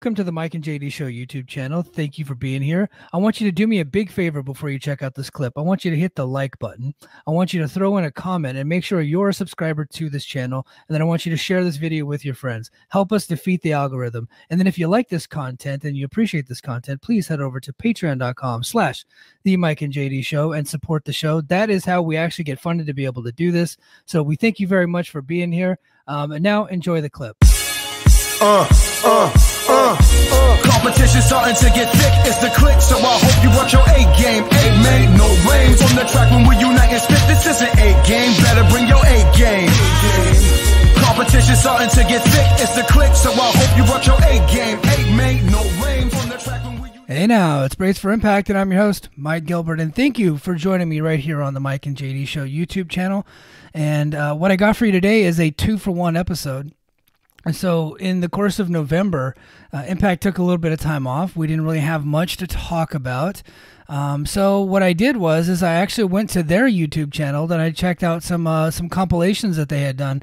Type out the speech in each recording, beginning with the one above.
Welcome to the Mike and JD Show YouTube channel. Thank you for being here. I want you to do me a big favor before you check out this clip. I want you to hit the like button. I want you to throw in a comment and make sure you're a subscriber to this channel. And then I want you to share this video with your friends. Help us defeat the algorithm. And then if you like this content and you appreciate this content, please head over to patreon.com/the Mike and JD Show and support the show. That is how we actually get funded to be able to do this. So we thank you very much for being here. And now enjoy the clip. Competition starting to get thick, it's the click, so I hope you watch your A game. A made no rain from the track when we unite and spit. This is an A game, better bring your A game. Competition starting to get thick, it's the click, so I hope you watch your A game. A made no rain from the track when we unite. Hey now, it's Brace for Impact, and I'm your host, Mike Gilbert, and thank you for joining me right here on the Mike and JD Show YouTube channel. And what I got for you today is a 2-for-1 episode. And so in the course of November, Impact took a little bit of time off. We didn't really have much to talk about. So what I did was I actually went to their YouTube channel and I checked out some compilations that they had done.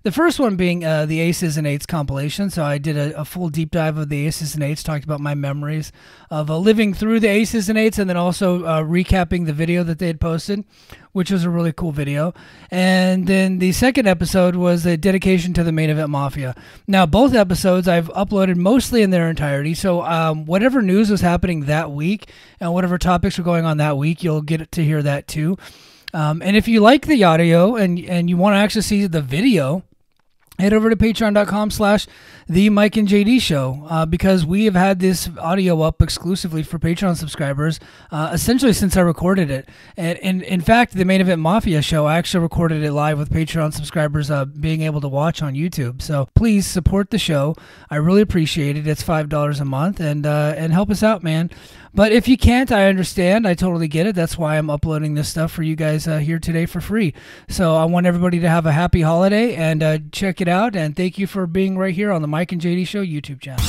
The first one being the Aces and Eights compilation. So I did a full deep dive of the Aces and Eights, talked about my memories of living through the Aces and Eights, and then also recapping the video that they had posted, which was a really cool video. And then the second episode was a dedication to the Main Event Mafia. Now, both episodes I've uploaded mostly in their entirety. So whatever news was happening that week and whatever topics were going on that week, you'll get to hear that too. And if you like the audio and you want to actually see the video, head over to patreon.com/the Mike and JD Show because we have had this audio up exclusively for Patreon subscribers essentially since I recorded it. And in fact, the Main Event Mafia show, I actually recorded it live with Patreon subscribers being able to watch on YouTube. So please support the show. I really appreciate it. It's $5 a month and help us out, man. But if you can't, I understand. I totally get it. That's why I'm uploading this stuff for you guys here today for free. So I want everybody to have a happy holiday and check it out. And thank you for being right here on the Mike and JD Show YouTube channel.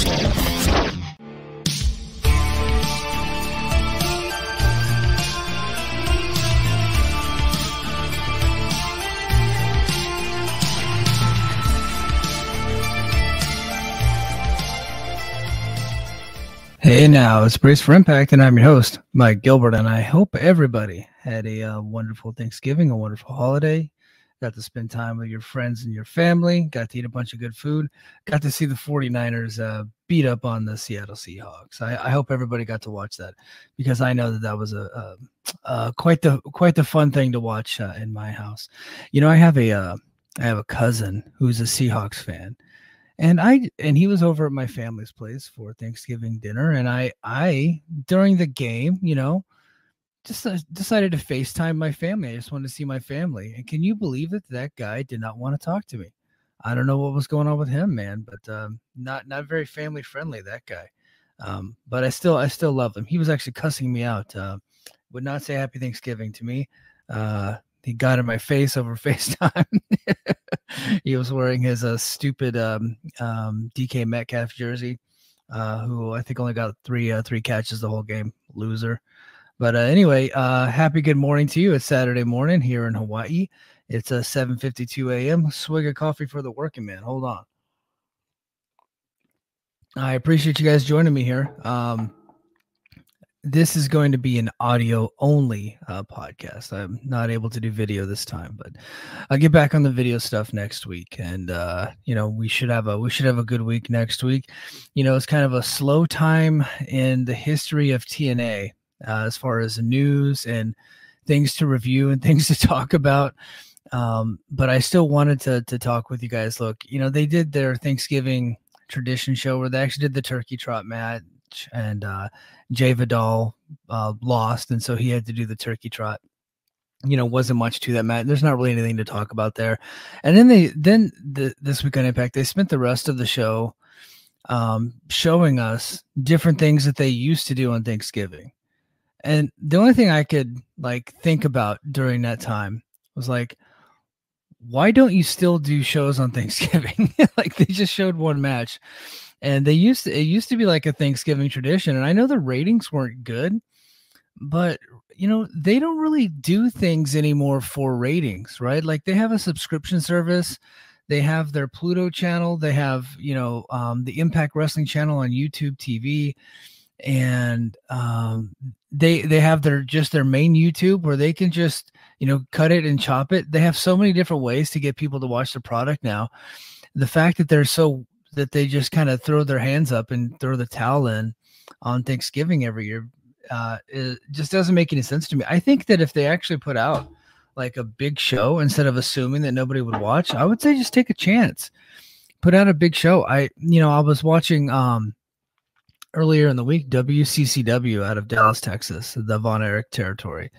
Hey now, it's Brace for Impact, and I'm your host, Mike Gilbert, and I hope everybody had a wonderful Thanksgiving, a wonderful holiday, got to spend time with your friends and your family, got to eat a bunch of good food, got to see the 49ers beat up on the Seattle Seahawks. I hope everybody got to watch that because I know that was quite the fun thing to watch in my house. You know, I have a cousin who's a Seahawks fan. And he was over at my family's place for Thanksgiving dinner, and I during the game, you know, just decided to FaceTime my family. I just wanted to see my family. And can you believe it? That guy did not want to talk to me. I don't know what was going on with him, man, but not very family friendly, that guy. But I still love him. He was actually cussing me out. Would not say Happy Thanksgiving to me. He got in my face over FaceTime. He was wearing his stupid DK Metcalf jersey, who I think only got three catches the whole game. Loser. But anyway, happy good morning to you. It's Saturday morning here in Hawaii. It's 7:52 a.m. Swig of coffee for the working man. Hold on. I appreciate you guys joining me here. This is going to be an audio-only podcast. I'm not able to do video this time, but I'll get back on the video stuff next week. And you know, we should have a good week next week. You know, it's kind of a slow time in the history of TNA as far as news and things to review and things to talk about. But I still wanted to talk with you guys. Look, you know, they did their Thanksgiving tradition show where they actually did the turkey trot match, and Jay Vidal lost, and so he had to do the turkey trot. You know, wasn't much to that match. There's not really anything to talk about there. And then this week on Impact, they spent the rest of the show showing us different things that they used to do on Thanksgiving. And the only thing I could like think about during that time was like, why don't you still do shows on Thanksgiving? Like, they just showed one match. And it used to be like a Thanksgiving tradition. And I know the ratings weren't good, but you know, they don't really do things anymore for ratings, right? Like, they have a subscription service They have their Pluto channel. They have, the Impact Wrestling channel on YouTube TV. And they have their main YouTube where they can just, cut it and chop it. They have so many different ways to get people to watch the product now. The fact that they just kind of throw their hands up and throw the towel in on Thanksgiving every year, it just doesn't make any sense to me. I think that if they actually put out like a big show instead of assuming that nobody would watch, I would say just take a chance, put out a big show. I was watching earlier in the week WCCW out of Dallas, Texas, the Von Erich territory,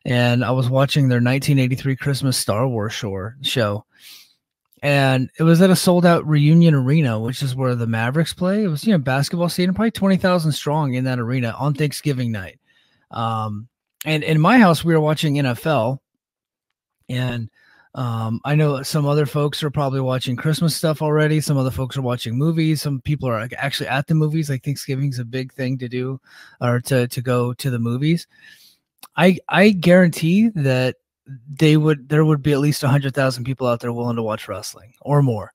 and I was watching their 1983 Christmas Star Wars show. And it was at a sold-out Reunion Arena, which is where the Mavericks play. It was, basketball stadium, probably 20,000 strong in that arena on Thanksgiving night. And in my house, we were watching NFL. And I know some other folks are probably watching Christmas stuff already. Some other folks are watching movies. Some people are actually at the movies. Like Thanksgiving's a big thing to do, or to go to the movies. I guarantee that there would be at least 100,000 people out there willing to watch wrestling or more.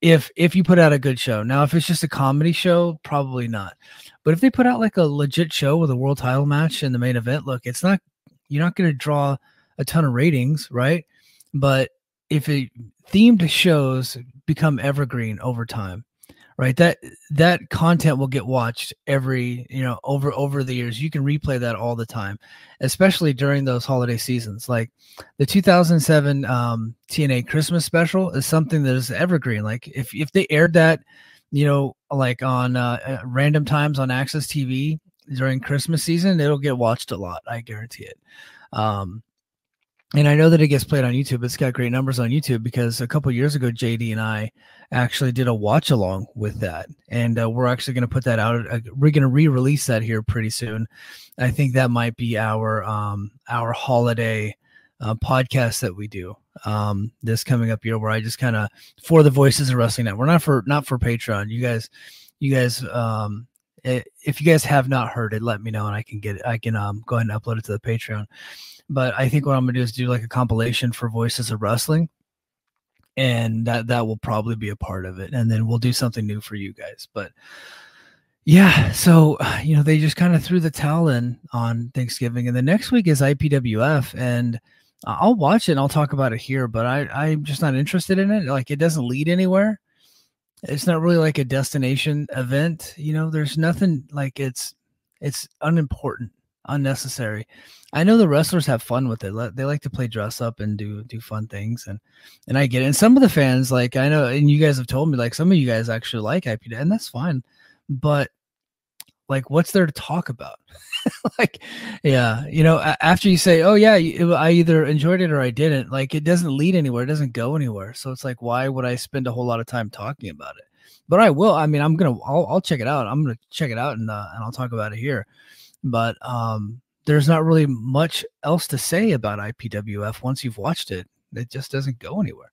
If you put out a good show. Now, if it's just a comedy show, probably not. But if they put out like a legit show with a world title match in the main event, look, you're not going to draw a ton of ratings, right? But if themed shows become evergreen over time, right? That content will get watched every, over the years. You can replay that all the time, especially during those holiday seasons. Like the 2007 TNA Christmas special is something that is evergreen. Like if they aired that, like on random times on Access TV during Christmas season, it'll get watched a lot. I guarantee it. And I know that it gets played on YouTube. It's got great numbers on YouTube because a couple years ago, JD and I actually did a watch along with that. And we're actually going to put that out. We're going to re-release that here pretty soon. I think that might be our holiday podcast that we do this coming up year, where I just kind of, for the Voices of Wrestling Network, not for Patreon. You guys, if you guys have not heard it, let me know and I can go ahead and upload it to the Patreon. But I think what I'm going to do is do like a compilation for Voices of Wrestling, and that will probably be a part of it. And then we'll do something new for you guys. But yeah, so, they just kind of threw the towel in on Thanksgiving, and the next week is IPWF, and I'll watch it and I'll talk about it here, but I'm just not interested in it. Like, it doesn't lead anywhere. It's not really like a destination event. There's nothing, like it's unimportant, unnecessary. I know the wrestlers have fun with it. They like to play dress up and do fun things, and I get it. And some of the fans, like, I know, and you guys have told me, like, some of you guys actually like IPW, and that's fine. But like, what's there to talk about? Like, yeah, after you say, oh yeah, I either enjoyed it or I didn't, like, it doesn't lead anywhere. It doesn't go anywhere. So it's like, why would I spend a whole lot of time talking about it? But I will. I mean, I'll check it out. I'm going to check it out and I'll talk about it here. But there's not really much else to say about IPWF once you've watched it. It just doesn't go anywhere.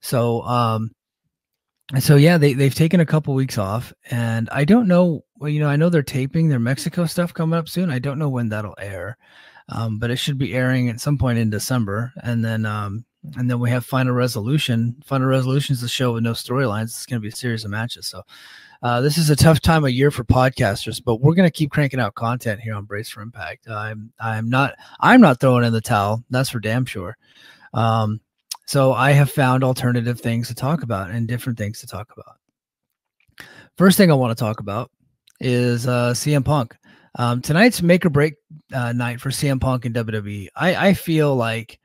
So yeah, they've taken a couple weeks off, and I don't know. Well, I know they're taping their Mexico stuff coming up soon. I don't know when that'll air, but it should be airing at some point in December. And then we have Final Resolution. Final Resolution is a show with no storylines. It's going to be a series of matches. So this is a tough time of year for podcasters, but we're going to keep cranking out content here on Brace for Impact. I'm not throwing in the towel. That's for damn sure. So I have found alternative things to talk about and different things to talk about. First thing I want to talk about is CM Punk. Tonight's make or break night for CM Punk and WWE. I feel like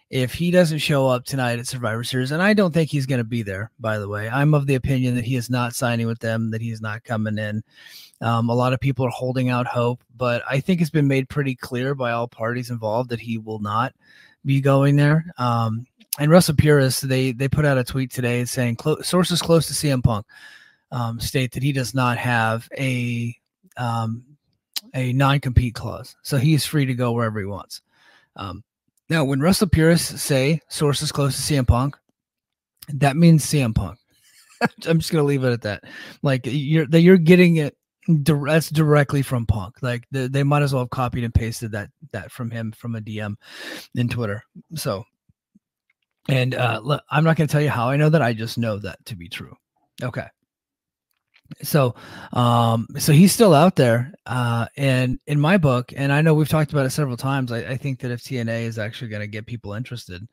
if he doesn't show up tonight at Survivor Series, and I don't think he's going to be there, by the way. I'm of the opinion that he is not signing with them, that he's not coming in. A lot of people are holding out hope, but I think it's been made pretty clear by all parties involved that he will not be going there. And Russell Purist, they put out a tweet today saying sources close to CM Punk state that he does not have a non-compete clause, so he's free to go wherever he wants. Now, when Russell Purists say sources close to CM Punk, that means CM Punk. I'm just gonna leave it at that. Like, you're getting it. That's directly from Punk. Like, they might as well have copied and pasted that from him from a DM in Twitter. So And look, I'm not going to tell you how I know that. I just know that to be true. Okay. So, so he's still out there. And in my book, and I know we've talked about it several times, I think that if TNA is actually going to get people interested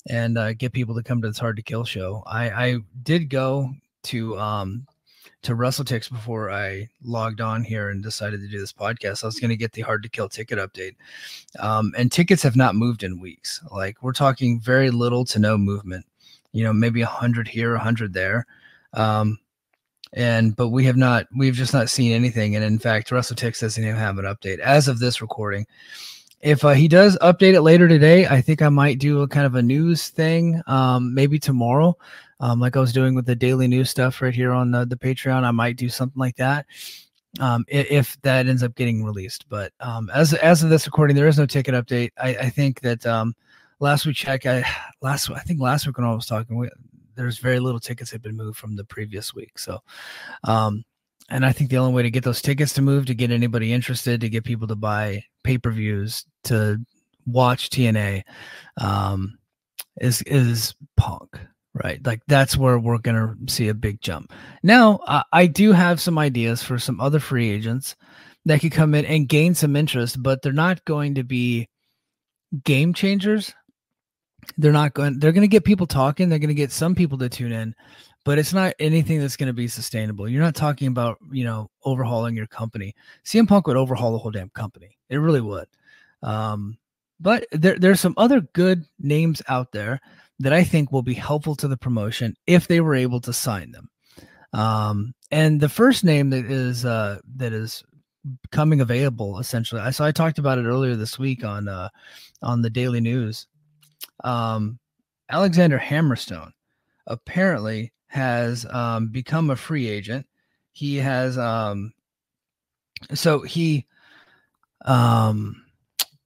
and get people to come to this Hard to Kill show, I did go to WrestleTix before I logged on here and decided to do this podcast. I was going to get the Hard to Kill ticket update. And tickets have not moved in weeks. Like, we're talking very little to no movement, maybe 100 here, 100 there. But we've just not seen anything. And in fact, WrestleTix doesn't even have an update as of this recording. If he does update it later today, I think I might do a kind of a news thing, maybe tomorrow, like I was doing with the daily news stuff right here on the Patreon. I might do something like that if that ends up getting released. But as of this recording, there is no ticket update. I think that last we checked, I think last week when I was talking, there's very little tickets had been moved from the previous week. So, and I think the only way to get those tickets to move, to get anybody interested, to get people to buy pay-per-views, to watch TNA, is Punk, right? Like, that's where we're going to see a big jump. Now, I do have some ideas for some other free agents that could come in and gain some interest, but they're not going to be game changers. They're going to get people talking. They're going to get some people to tune in, but it's not anything that's going to be sustainable. You're not talking about, overhauling your company. CM Punk would overhaul the whole damn company. It really would. But there's some other good names out there that I think will be helpful to the promotion if they were able to sign them. And the first name that is coming available, essentially. So I talked about it earlier this week on the Daily News. Alexander Hammerstone apparently has become a free agent. He has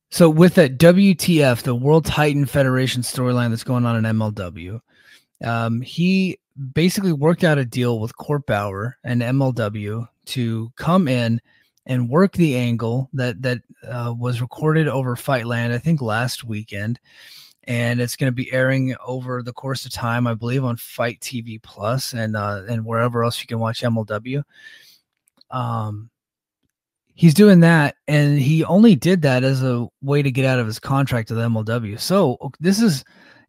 so with that WTF, the World Titan Federation storyline that's going on in MLW, he basically worked out a deal with Court Bauer and MLW to come in and work the angle that was recorded over Fightland, I think last weekend. And it's going to be airing over the course of time, I believe, on Fight TV Plus and wherever else you can watch MLW. He's doing that, and he only did that as a way to get out of his contract with MLW. So this is,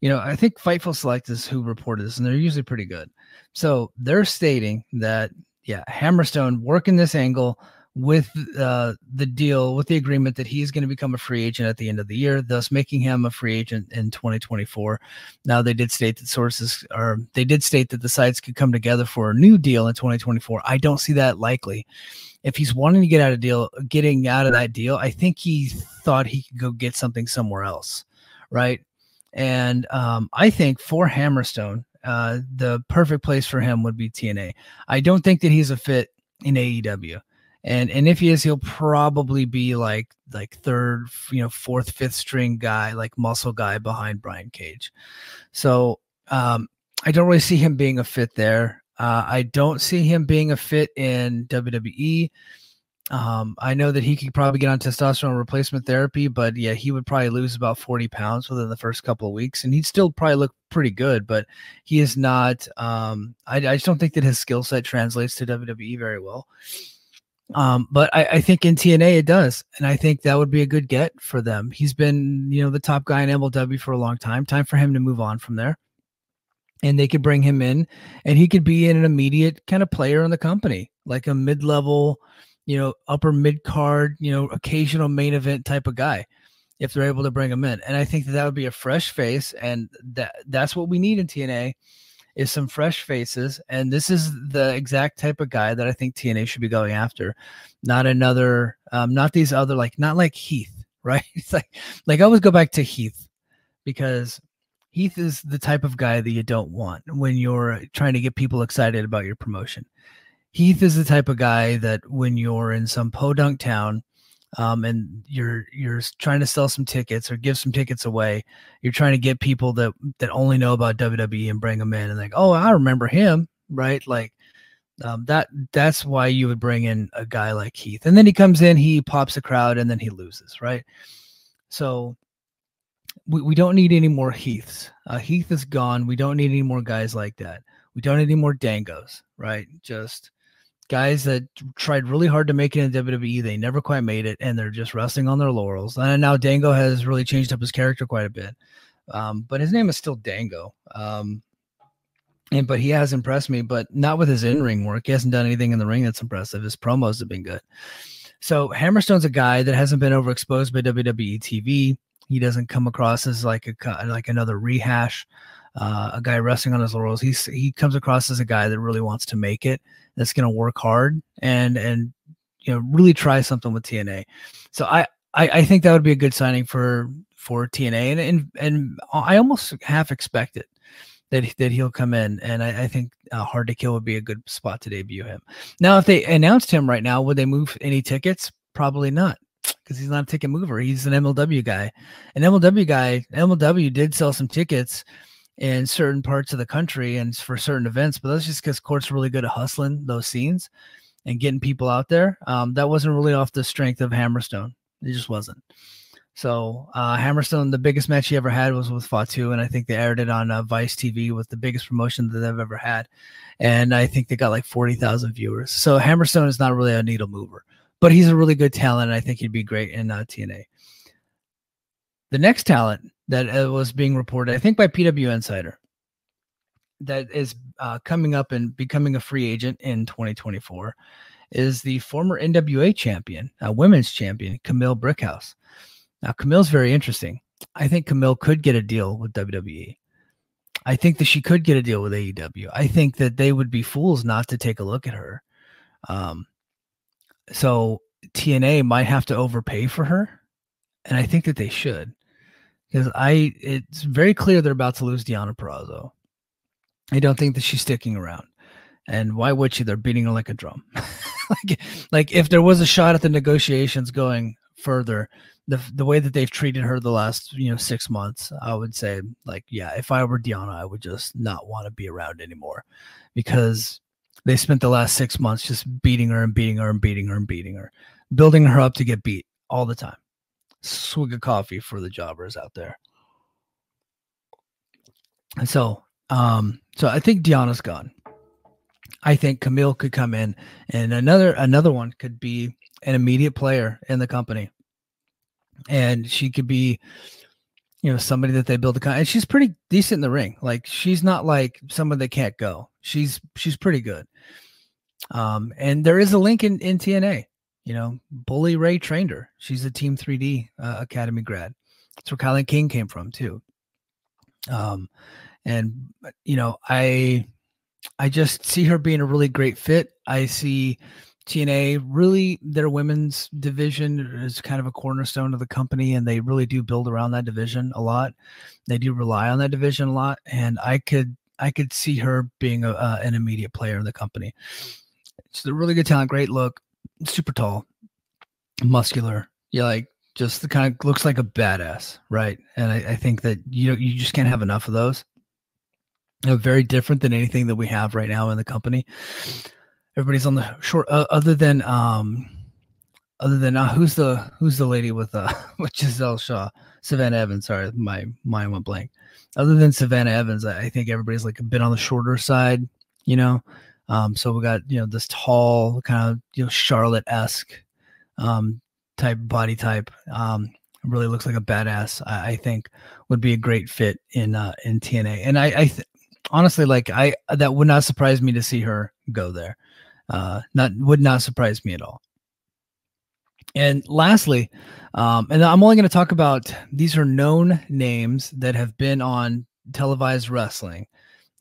I think Fightful Select is who reported this, and they're usually pretty good. So they're stating that, Hammerstone working this angle with the deal, with the agreement that he's going to become a free agent at the end of the year, thus making him a free agent in 2024. Now, they did state that the sides could come together for a new deal in 2024. I don't see that likely. If he's wanting to getting out of that deal, I think he thought he could go get something somewhere else, right? And I think for Hammerstone, the perfect place for him would be TNA. I don't think that he's a fit in AEW. And if he is, he'll probably be like third, fourth, fifth string guy, like muscle guy behind Brian Cage. So I don't really see him being a fit there. I don't see him being a fit in WWE. I know that he could probably get on testosterone replacement therapy, but he would probably lose about 40 pounds within the first couple of weeks, and he'd still probably look pretty good, but he is not. I just don't think that his skill set translates to WWE very well. But I think in TNA it does, and I think that would be a good get for them. He's been, the top guy in MLW for a long time. Time for him to move on from there, and they could bring him in, and he could be an immediate kind of player in the company, like a mid-level, upper mid-card, occasional main event type of guy, if they're able to bring him in. And I think that would be a fresh face, and that's what we need in TNA. Is some fresh faces, and this is the exact type of guy that I think TNA should be going after. Not another, not these other, not like Heath, right? It's like I always go back to Heath, because Heath is the type of guy that you don't want when you're trying to get people excited about your promotion. Heath is the type of guy that when you're in some podunk town, and you're trying to sell some tickets or give some tickets away, you're trying to get people that only know about WWE and bring them in and oh, I remember him, right? That's why you would bring in a guy like Heath. And then he comes in, he pops a crowd, and then he loses, right? So we don't need any more Heaths. Heath is gone. We don't need any more guys like that. We don't need any more Dangos, right? Just guys that tried really hard to make it in WWE. They never quite made it, and they're just resting on their laurels. And now Dango has really changed up his character quite a bit. But his name is still Dango. But he has impressed me, but not with his in-ring work. He hasn't done anything in the ring that's impressive. His promos have been good. So Hammerstone's a guy that hasn't been overexposed by WWE TV. He doesn't come across as like another rehash, a guy resting on his laurels. He comes across as a guy that really wants to make it, that's going to work hard and really try something with TNA. So I think that would be a good signing for TNA, and I almost half expect it that he'll come in, and I think Hard to Kill would be a good spot to debut him. Now, if they announced him right now, would they move any tickets? Probably not, because he's not a ticket mover. He's an MLW guy. An MLW did sell some tickets in certain parts of the country and for certain events, but that's just because Court's really good at hustling those scenes and getting people out there. That wasn't really off the strength of Hammerstone. It just wasn't. So Hammerstone, the biggest match he ever had was with Fatu, and I think they aired it on Vice TV, with the biggest promotion that they've ever had. And I think they got like 40,000 viewers. So Hammerstone is not really a needle mover, but he's a really good talent, and I think he'd be great in TNA. The next talent that was being reported, I think by PW Insider, that is coming up and becoming a free agent in 2024 is the former NWA champion, women's champion, Camille Brickhouse. Now, Camille's very interesting. I think Camille could get a deal with WWE. I think that she could get a deal with AEW. I think that they would be fools not to take a look at her. So TNA might have to overpay for her, and I think that they should, because it's very clear they're about to lose Deonna Purrazzo. I don't think that she's sticking around. And why would she? They're beating her like a drum. like if there was a shot at the negotiations going further, the way that they've treated her the last 6 months, I would say, like, yeah, if I were Deonna, I would just not want to be around anymore, because they spent the last 6 months just beating her and beating her and beating her and beating her, building her up to get beat all the time. Swig of coffee for the jobbers out there. And so I think Deonna's gone. I think Camille could come in, and another one could be an immediate player in the company. And she could be, somebody that they build and she's pretty decent in the ring. Like, she's not like someone that can't go. She's pretty good. And there is a link in TNA. Bully Ray trained her. She's a Team 3D Academy grad. That's where Kylan King came from too. I just see her being a really great fit. I see TNA, really, their women's division is kind of a cornerstone of the company, and they really do build around that division a lot. They do rely on that division a lot, and I could see her being an immediate player in the company. She's a really good talent, great look, super tall, muscular. Yeah, like, just the kind of looks like a badass, right? And I think that you just can't have enough of those. Very different than anything that we have right now in the company. Everybody's on the short. Other than who's the lady with Giselle Shaw, Savannah Evans. Sorry, my mind went blank. Other than Savannah Evans, I think everybody's like a bit on the shorter side. So we got this tall kind of Charlotte-esque type body type. Really looks like a badass. I think would be a great fit in TNA. And I honestly, like, that would not surprise me to see her go there. Would not surprise me at all. And lastly, and I'm only going to talk about, these are known names that have been on televised wrestling,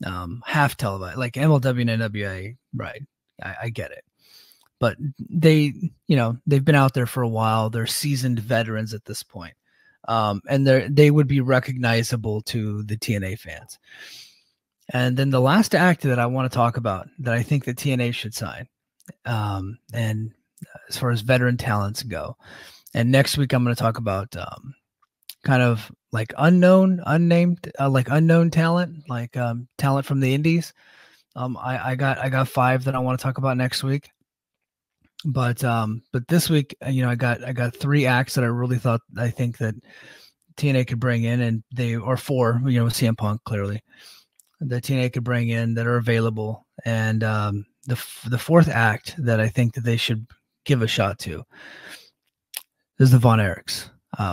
half televised, like MLW and NWA, right? I get it. But they've been out there for a while. They're seasoned veterans at this point. And they would be recognizable to the TNA fans. And then the last act that I want to talk about that I think that TNA should sign, and as far as veteran talents go, and next week I'm going to talk about kind of like unnamed talent, like talent from the indies. I got 5 that I want to talk about next week. But this week, I got 3 acts that I think that TNA could bring in, and or 4, you know, CM Punk clearly, that TNA could bring in that are available. And the 4th act that I think that they should give a shot to is the Von Erichs.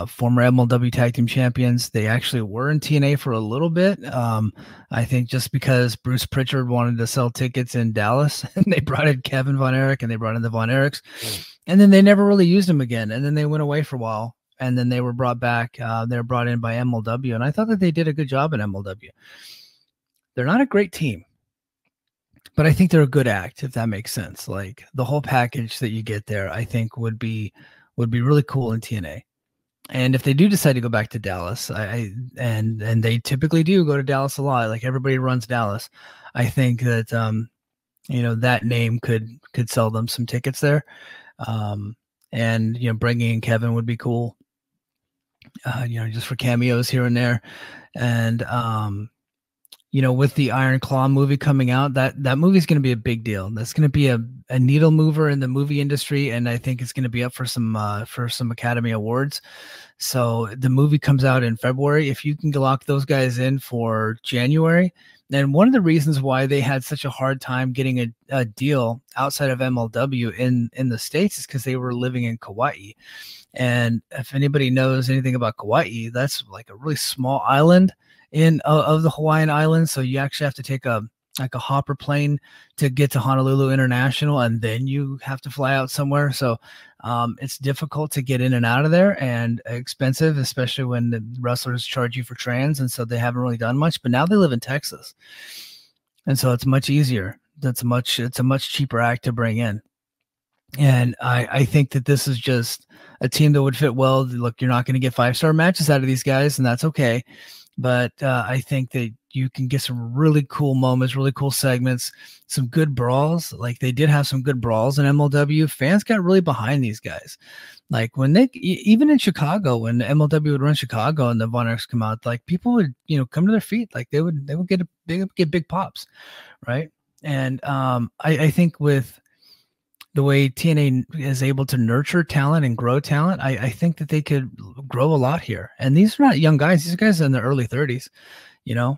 Former MLW Tag Team Champions. They actually were in TNA for a little bit. I think just because Bruce Pritchard wanted to sell tickets in Dallas, and they brought in Kevin Von Erich, and they brought in the Von Erichs, and then they never really used them again. And then they went away for a while, and then they were brought back. They were brought in by MLW, and I thought that they did a good job in MLW. They're not a great team, but I think they're a good act, if that makes sense. Like the whole package that you get there, I think would be really cool in TNA. And if they do decide to go back to Dallas, and they typically do go to Dallas a lot, like everybody runs Dallas, I think that you know, that name could sell them some tickets there. And you know, bringing in Kevin would be cool. You know, just for cameos here and there. And you know, with the Iron Claw movie coming out, that movie is going to be a big deal. That's going to be a needle mover in the movie industry, and I think it's going to be up for some Academy Awards. So the movie comes out in February. If you can lock those guys in for January, then one of the reasons why they had such a hard time getting a deal outside of MLW in the States is because they were living in Kauai. And if anybody knows anything about Kauai, that's like a really small island of the Hawaiian Islands. So you actually have to take a hopper plane to get to Honolulu International, and then you have to fly out somewhere. So it's difficult to get in and out of there, and expensive, especially when the wrestlers charge you for trans. And so they haven't really done much, but now they live in Texas. And so it's much easier. It's a much cheaper act to bring in. And I think that this is just a team that would fit well. Look, you're not going to get 5-star matches out of these guys, and that's okay. But I think that you can get some really cool moments, really cool segments, some good brawls. Like they did have some good brawls in MLW. Fans got really behind these guys. Like when even in Chicago, when MLW would run Chicago and the Von Erichs come out, like people would, you know, come to their feet. Like they would get big pops, right? And I think with the way TNA is able to nurture talent and grow talent, I think that they could grow a lot here. And these are not young guys. These guys are in their early 30s, you know.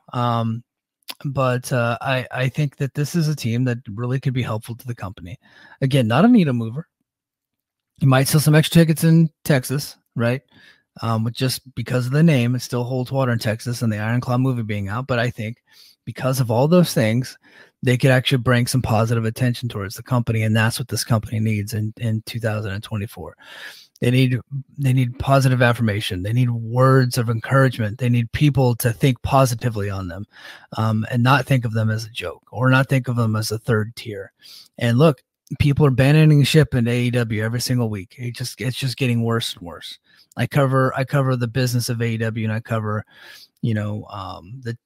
But I think that this is a team that really could be helpful to the company. Again, not a needle mover. You might sell some extra tickets in Texas, right? With just because of the name, it still holds water in Texas and the Iron Claw movie being out. But I think because of all those things, they could actually bring some positive attention towards the company, and that's what this company needs in 2024. They need positive affirmation. They need words of encouragement. They need people to think positively on them, and not think of them as a joke or not think of them as a third tier. And look, people are abandoning ship in AEW every single week. It's just getting worse and worse. I cover the business of AEW, and I cover, you know,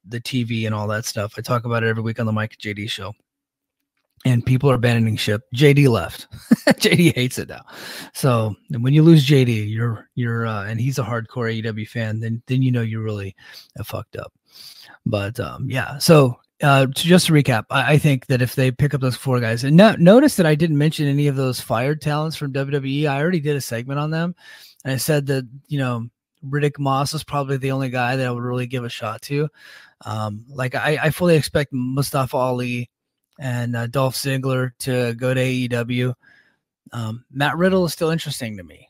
the TV and all that stuff. I talk about it every week on the Mike and JD show, and people are abandoning ship. JD left. JD hates it now. So when you lose JD, you're and he's a hardcore AEW fan, then you know you really have fucked up. But yeah. So just to recap, I think that if they pick up those 4 guys, and notice that I didn't mention any of those fired talents from WWE. I already did a segment on them, and I said that, you know, Riddick Moss is probably the only guy that I would really give a shot to. Like I fully expect Mustafa Ali and Dolph Ziggler to go to AEW. Matt Riddle is still interesting to me.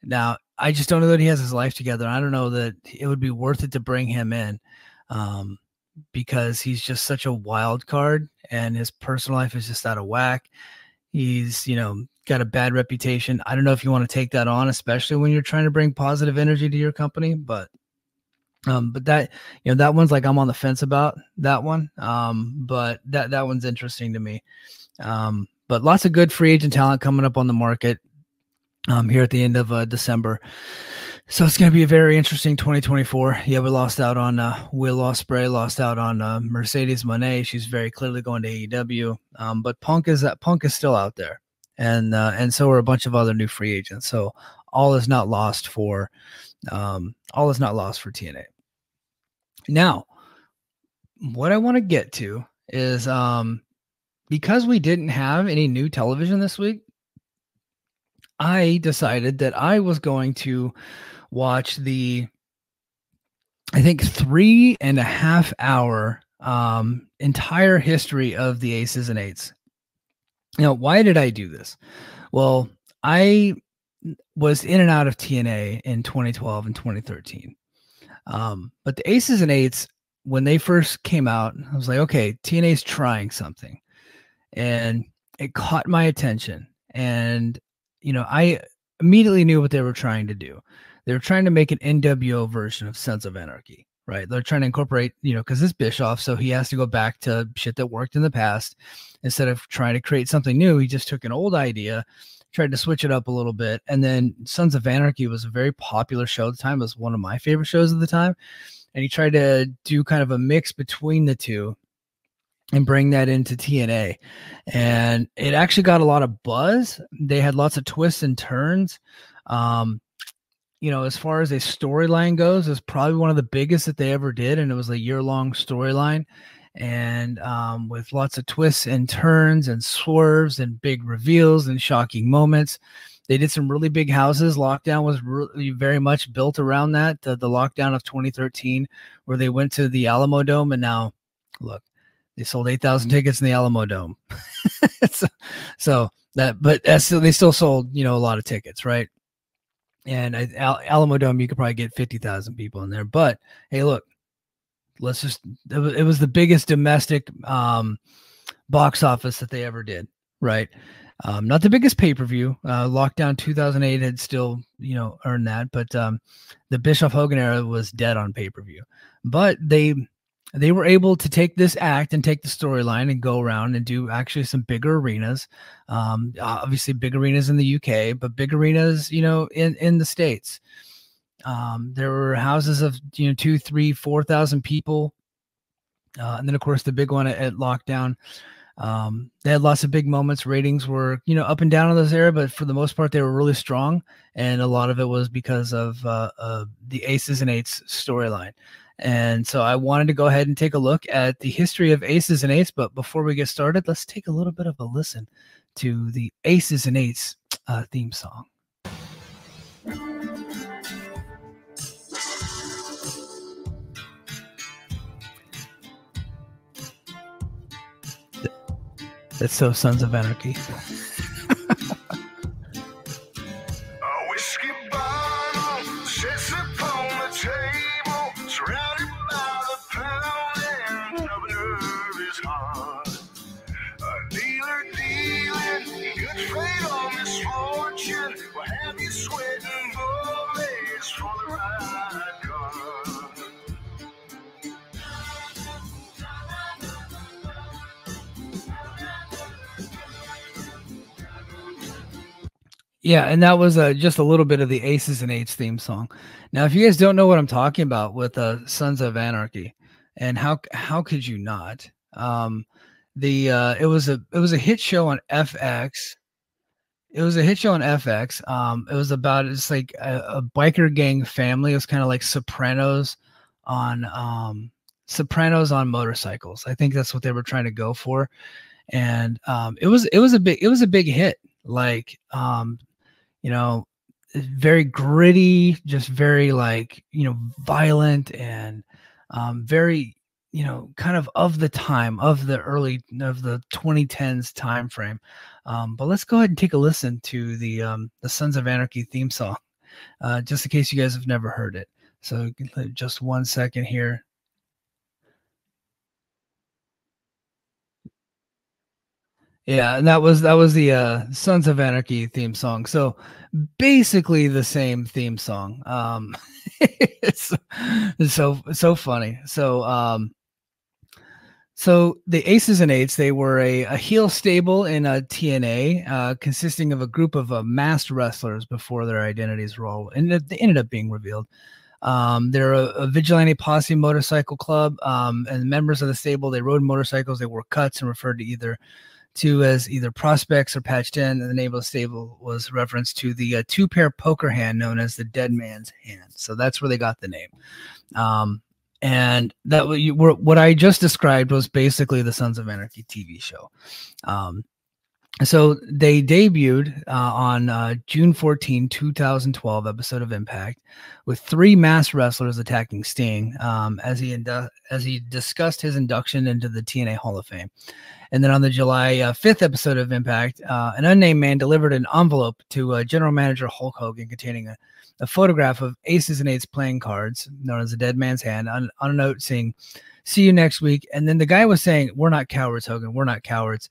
Now, I just don't know that he has his life together. I don't know that it would be worth it to bring him in, because he's just such a wild card, and his personal life is just out of whack. He's, you know, got a bad reputation. I don't know if you want to take that on, especially when you're trying to bring positive energy to your company. But that, you know, that one's like, I'm on the fence about that one. But that one's interesting to me. But lots of good free agent talent coming up on the market here at the end of December. So it's going to be a very interesting 2024. Yeah, we lost out on Will Ospreay, lost out on Mercedes Moné. She's very clearly going to AEW. But Punk is still out there, and so are a bunch of other new free agents. So all is not lost for TNA. Now, what I want to get to is because we didn't have any new television this week, I decided that I was going to watch the I think 3.5 hour entire history of the Aces and Eights. Why did I do this? Well, I was in and out of TNA in 2012 and 2013. But the Aces and Eights, when they first came out, I was like, okay, TNA's trying something. And it caught my attention. And, I immediately knew what they were trying to do. They were trying to make an NWO version of Sons of Anarchy, right? They're trying to incorporate, because it's Bischoff, so he has to go back to shit that worked in the past. Instead of trying to create something new, he just took an old idea, tried to switch it up a little bit. And then Sons of Anarchy was a very popular show at the time. It was one of my favorite shows at the time. And he tried to do kind of a mix between the two and bring that into TNA. And it actually got a lot of buzz. They had lots of twists and turns. As far as a storyline goes, it's probably one of the biggest that they ever did. And it was a year-long storyline. And with lots of twists and turns and swerves and big reveals and shocking moments. They did some really big houses. Lockdown was really very much built around that. The lockdown of 2013, where they went to the Alamo Dome. And now, look, they sold 8,000 tickets in the Alamo Dome. But they still sold, a lot of tickets, right? And Alamo Dome, you could probably get 50,000 people in there. But hey, look, it was the biggest domestic box office that they ever did, right? Not the biggest pay-per-view. Lockdown 2008 had still, earned that, but the Bischoff Hogan era was dead on pay-per-view. But they were able to take this act and take the storyline and go around and do actually some bigger arenas. Obviously big arenas in the UK, but big arenas, in the States. There were houses of 2,000, 3,000, 4,000 people, and then of course the big one at Lockdown. They had lots of big moments. Ratings were up and down in this era, but for the most part they were really strong, and a lot of it was because of the Aces and Eights storyline. And so I wanted to go ahead and take a look at the history of Aces and Eights. But before we get started, let's take a little bit of a listen to the Aces and Eights theme song. That's so Sons of Anarchy. A whiskey bottle sits upon the table, surrounded by the pounding of a nervous heart. A dealer dealing good fate or misfortune will have you sweating bullets for the right card. Yeah, and that was just a little bit of the Aces and Eights theme song. Now, if you guys don't know what I'm talking about with Sons of Anarchy, and how could you not? It was a hit show on FX. It was a hit show on FX. It was about like a biker gang family. It was kind of like Sopranos on motorcycles. I think that's what they were trying to go for, and it was a big hit. Like very gritty, just very violent and very kind of the time of the 2010s time frame. But let's go ahead and take a listen to the Sons of Anarchy theme song, just in case you guys have never heard it. So just 1 second here. Yeah, and that was the Sons of Anarchy theme song. So basically the same theme song. It's so funny. So the Aces and Eights, they were a heel stable in a TNA, consisting of a group of masked wrestlers before their identities were all, and they ended up being revealed. They're a vigilante posse motorcycle club, and members of the stable, they rode motorcycles, they wore cuts and referred to as either prospects or patched in. And the name of the stable was reference to the two-pair poker hand known as the Dead Man's Hand. So that's where they got the name. And that what I just described was basically the Sons of Anarchy TV show. So they debuted on June 14, 2012 episode of Impact with 3 masked wrestlers attacking Sting as he discussed his induction into the TNA Hall of Fame. And then on the July 5th episode of Impact, an unnamed man delivered an envelope to General Manager Hulk Hogan containing a photograph of Aces and Eights playing cards, known as a Dead Man's Hand, on a note saying, "See you next week." And then the guy was saying, "We're not cowards, Hogan. We're not cowards."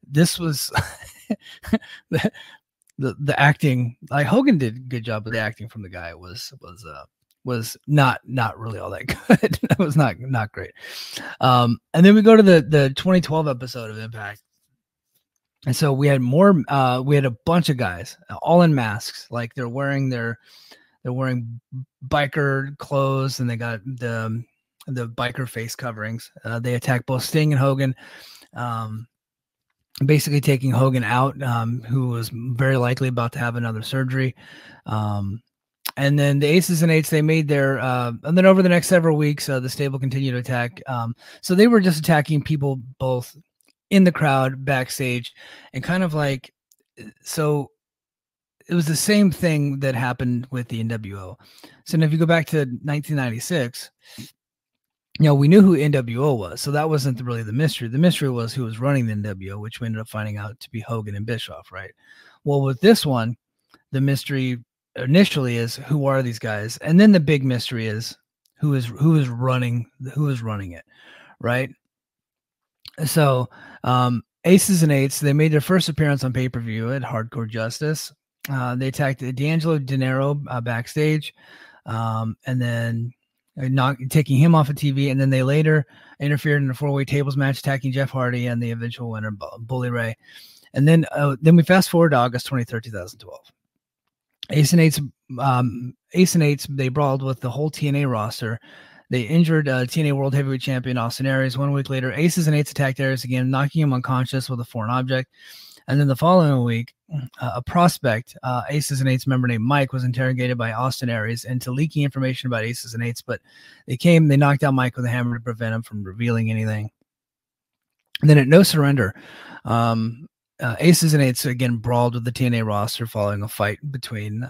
This was the acting. Like, Hogan did a good job, but the acting from the guy was not really all that good. That was not great. And then we go to the 2012 episode of Impact, and so we had more. We had a bunch of guys all in masks, like they're wearing biker clothes, and they got the biker face coverings. They attacked both Sting and Hogan. Basically taking Hogan out, who was very likely about to have another surgery. And then the Aces and Eights, they made their, and then over the next several weeks, the stable continued to attack. So they were just attacking people both in the crowd, backstage, and kind of like, so it was the same thing that happened with the NWO. So now if you go back to 1996, we knew who NWO was, so that wasn't really the mystery. The mystery was who was running the NWO, which we ended up finding out to be Hogan and Bischoff, right? Well, with this one, the mystery initially is who are these guys, and then the big mystery is who is running it, right? So, Aces and Eights, they made their first appearance on pay-per-view at Hardcore Justice. They attacked D'Angelo Dinero backstage, and then taking him off of TV, and then they later interfered in a 4-way tables match, attacking Jeff Hardy and the eventual winner, Bully Ray. And then we fast forward to August 23rd, 2012. Ace and Eights, they brawled with the whole TNA roster. They injured TNA World Heavyweight Champion Austin Aries. 1 week later, Aces and Eights attacked Aries again, knocking him unconscious with a foreign object. And then the following week, a prospect, Aces and Eights member named Mike, was interrogated by Austin Aries into leaking information about Aces and Eights, but they knocked out Mike with a hammer to prevent him from revealing anything. And then at No Surrender, Aces and Eights again brawled with the TNA roster following a fight between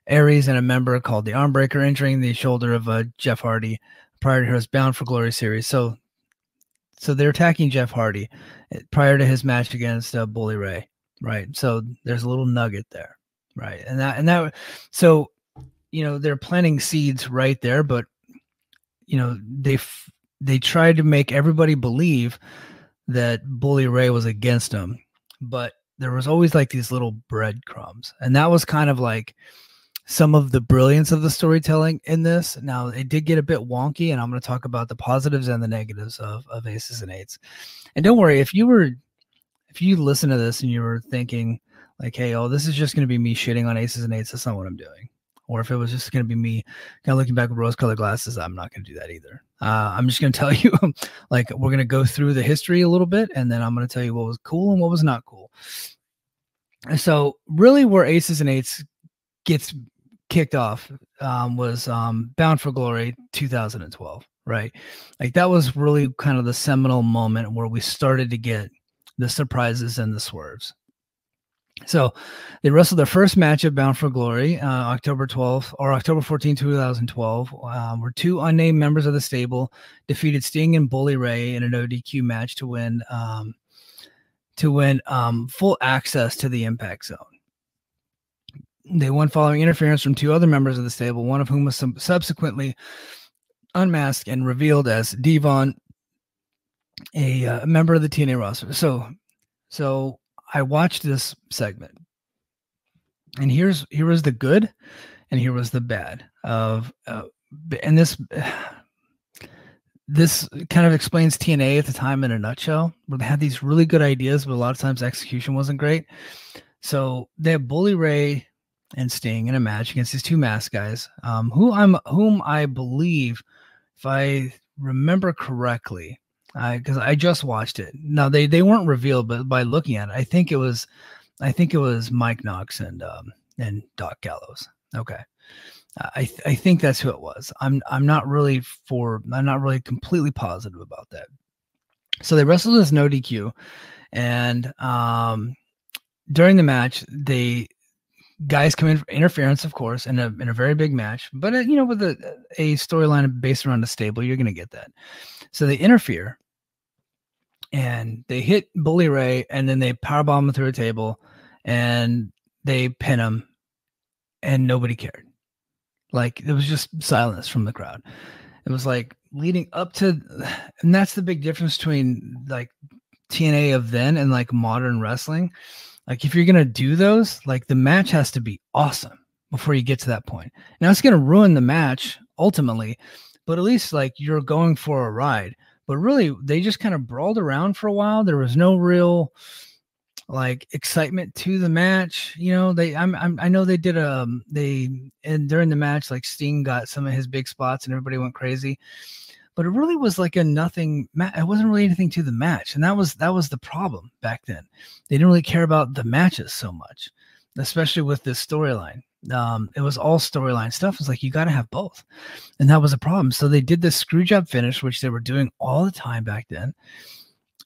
Aries and a member called the Armbreaker, injuring the shoulder of Jeff Hardy prior to his Bound for Glory series. So they're attacking Jeff Hardy prior to his match against Bully Ray, right? So there's a little nugget there, right? And that, so they're planting seeds right there, but they tried to make everybody believe that Bully Ray was against him, but there was always like these little breadcrumbs, and that was kind of like some of the brilliance of the storytelling in this. Now, it did get a bit wonky, and I'm going to talk about the positives and the negatives of Aces and Eights. And don't worry, if you listen to this and you were thinking like, hey, this is just going to be me shitting on Aces and Eights, that's not what I'm doing. Or if it was just going to be me kind of looking back with rose-colored glasses, I'm not going to do that either. I'm just going to tell you, like, we're going to go through the history a little bit, and then I'm going to tell you what was cool and what was not cool. And so really where Aces and Eights gets kicked off was Bound for Glory 2012, right? Like, that was really kind of the seminal moment where we started to get the surprises and the swerves. So they wrestled their first match at Bound for Glory, October 14, 2012, where 2 unnamed members of the stable defeated Sting and Bully Ray in an ODQ match to win full access to the Impact Zone. They won following interference from 2 other members of the stable, one of whom was subsequently unmasked and revealed as Devon, a member of the TNA roster. So I watched this segment, and here was the good, and here was the bad of, and this kind of explains TNA at the time in a nutshell, where they had these really good ideas, but a lot of times execution wasn't great. So they have Bully Ray and Sting in a match against these 2 masked guys, whom I believe, if I remember correctly, because I just watched it. Now they weren't revealed, but by looking at it, I think it was Mike Knox and Doc Gallows. Okay, I think that's who it was. I'm not really completely positive about that. So they wrestled as no DQ, and during the match, guys come in for interference, of course, in a very big match. But with a storyline based around a stable, you're going to get that. So they interfere, and they hit Bully Ray, and then they powerbomb him through a table, and they pin him, and nobody cared. Like, it was just silence from the crowd. It was like leading up to, and that's the big difference between like TNA of then and like modern wrestling. Like, if you're going to do those, like, the match has to be awesome before you get to that point. Now, it's going to ruin the match ultimately, but at least like you're going for a ride. But really, they just kind of brawled around for a while. There was no real like excitement to the match. I know they did and during the match, like, Sting got some of his big spots and everybody went crazy. But it really was like a nothing. It wasn't really anything to the match, and that was the problem back then. They didn't really care about the matches so much, especially with this storyline. It was all storyline stuff. It was like, you got to have both, and that was a problem. So they did this screw job finish, which they were doing all the time back then.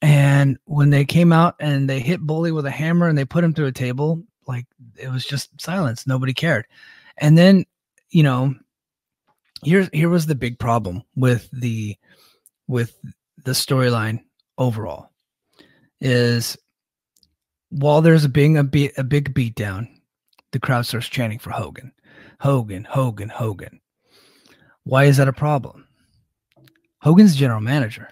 And when they came out and they hit Bully with a hammer and they put him through a table, like, it was just silence. Nobody cared. And then, here was the big problem with the storyline overall, is while there's being a big beatdown, the crowd starts chanting for Hogan. Hogan, Hogan, Hogan. Why is that a problem? Hogan's general manager.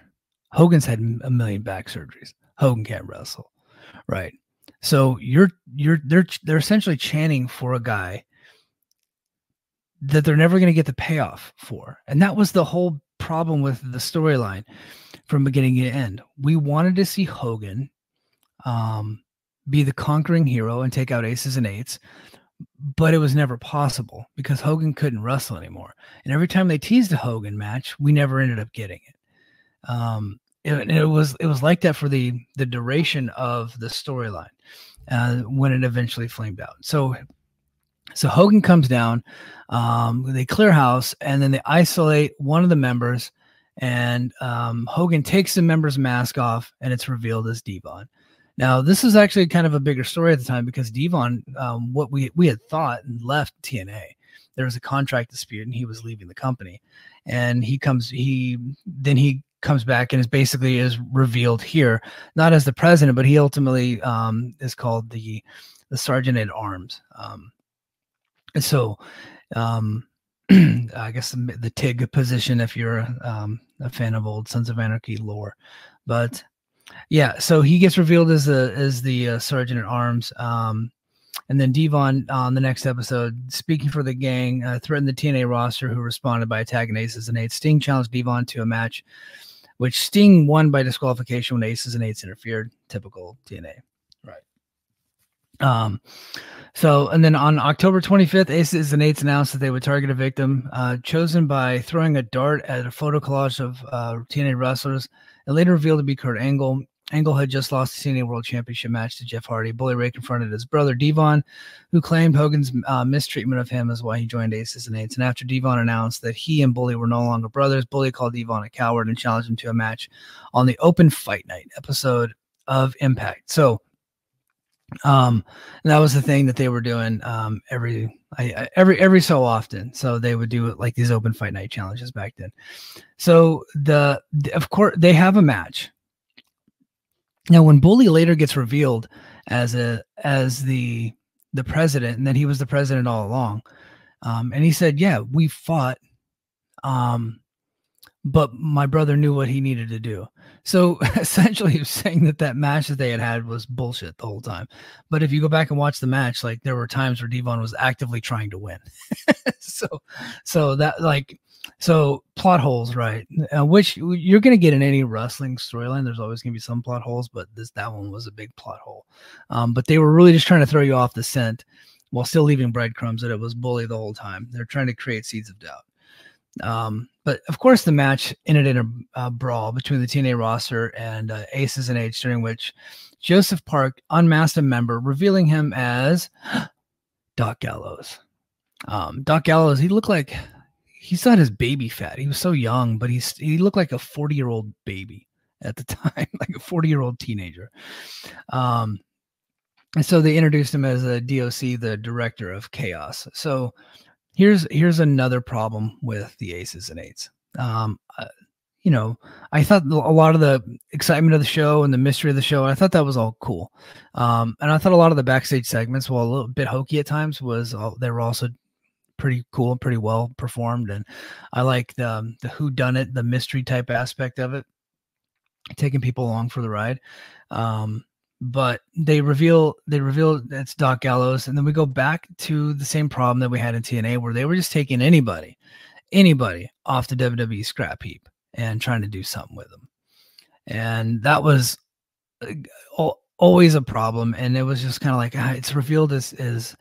Hogan's had a million back surgeries. Hogan can't wrestle, right? So they're essentially chanting for a guy that they're never going to get the payoff for. And that was the whole problem with the storyline from beginning to end. We wanted to see Hogan be the conquering hero and take out aces and eights, but it was never possible because Hogan couldn't wrestle anymore. And every time they teased a Hogan match, we never ended up getting it. It was like that for the duration of the storyline when it eventually flamed out. So Hogan comes down, they clear house, and then they isolate one of the members, and Hogan takes the member's mask off, and it's revealed as Devon. Now, this is actually kind of a bigger story at the time because Devon, what we had thought, left TNA. There was a contract dispute, and he was leaving the company. And he comes back and is revealed here, not as the president, but he ultimately is called the Sergeant at Arms. And so, I guess the TIG position, if you're a fan of old Sons of Anarchy lore, but yeah, so he gets revealed as the Sergeant at Arms. And then Devon on the next episode, speaking for the gang, threatened the TNA roster, who responded by attacking Aces and Eights. Sting challenged Devon to a match, which Sting won by disqualification when Aces and Eights interfered. Typical TNA, right? So, and then on October 25th, Aces and Eights announced that they would target a victim chosen by throwing a dart at a photo collage of TNA wrestlers, and later revealed to be Kurt Angle. Angle had just lost the TNA World Championship match to Jeff Hardy. Bully Ray confronted his brother Devon, who claimed Hogan's mistreatment of him is why he joined Aces and Eights. And after Devon announced that he and Bully were no longer brothers, Bully called Devon a coward and challenged him to a match on the Open Fight Night episode of Impact. So, that was the thing that they were doing every so often. So they would do like these Open Fight Night challenges back then. So of course they have a match. Now, when Bully later gets revealed as the president, and that he was the president all along, and he said, "Yeah, we fought, but my brother knew what he needed to do." So essentially, he was saying that match that they had was bullshit the whole time. But if you go back and watch the match, like, there were times where Devon was actively trying to win. So plot holes, right? Which you're going to get in any wrestling storyline. There's always going to be some plot holes, but that one was a big plot hole. But they were really just trying to throw you off the scent while still leaving breadcrumbs that it was Bully the whole time. They're trying to create seeds of doubt. But of course, the match ended in a brawl between the TNA roster and Aces and Eights, during which Joseph Park unmasked a member, revealing him as Doc Gallows. Doc Gallows, he looked like he still had his baby fat. He was so young, but he looked like a 40-year-old baby. at the time, like a 40-year-old teenager. And so they introduced him as a DOC, the Director of Chaos. So here's another problem with the Aces and Eights. You know, I thought a lot of the excitement of the show and the mystery of the show, I thought that was all cool. And I thought a lot of the backstage segments, while a little bit hokey at times, they were also pretty cool and pretty well performed. And I like the whodunit, the mystery type aspect of it, taking people along for the ride. But they reveal it's Doc Gallows, and then we go back to the same problem that we had in TNA, where they were just taking anybody off the WWE scrap heap and trying to do something with them. And that was always a problem. And it was just kind of like, it's revealed as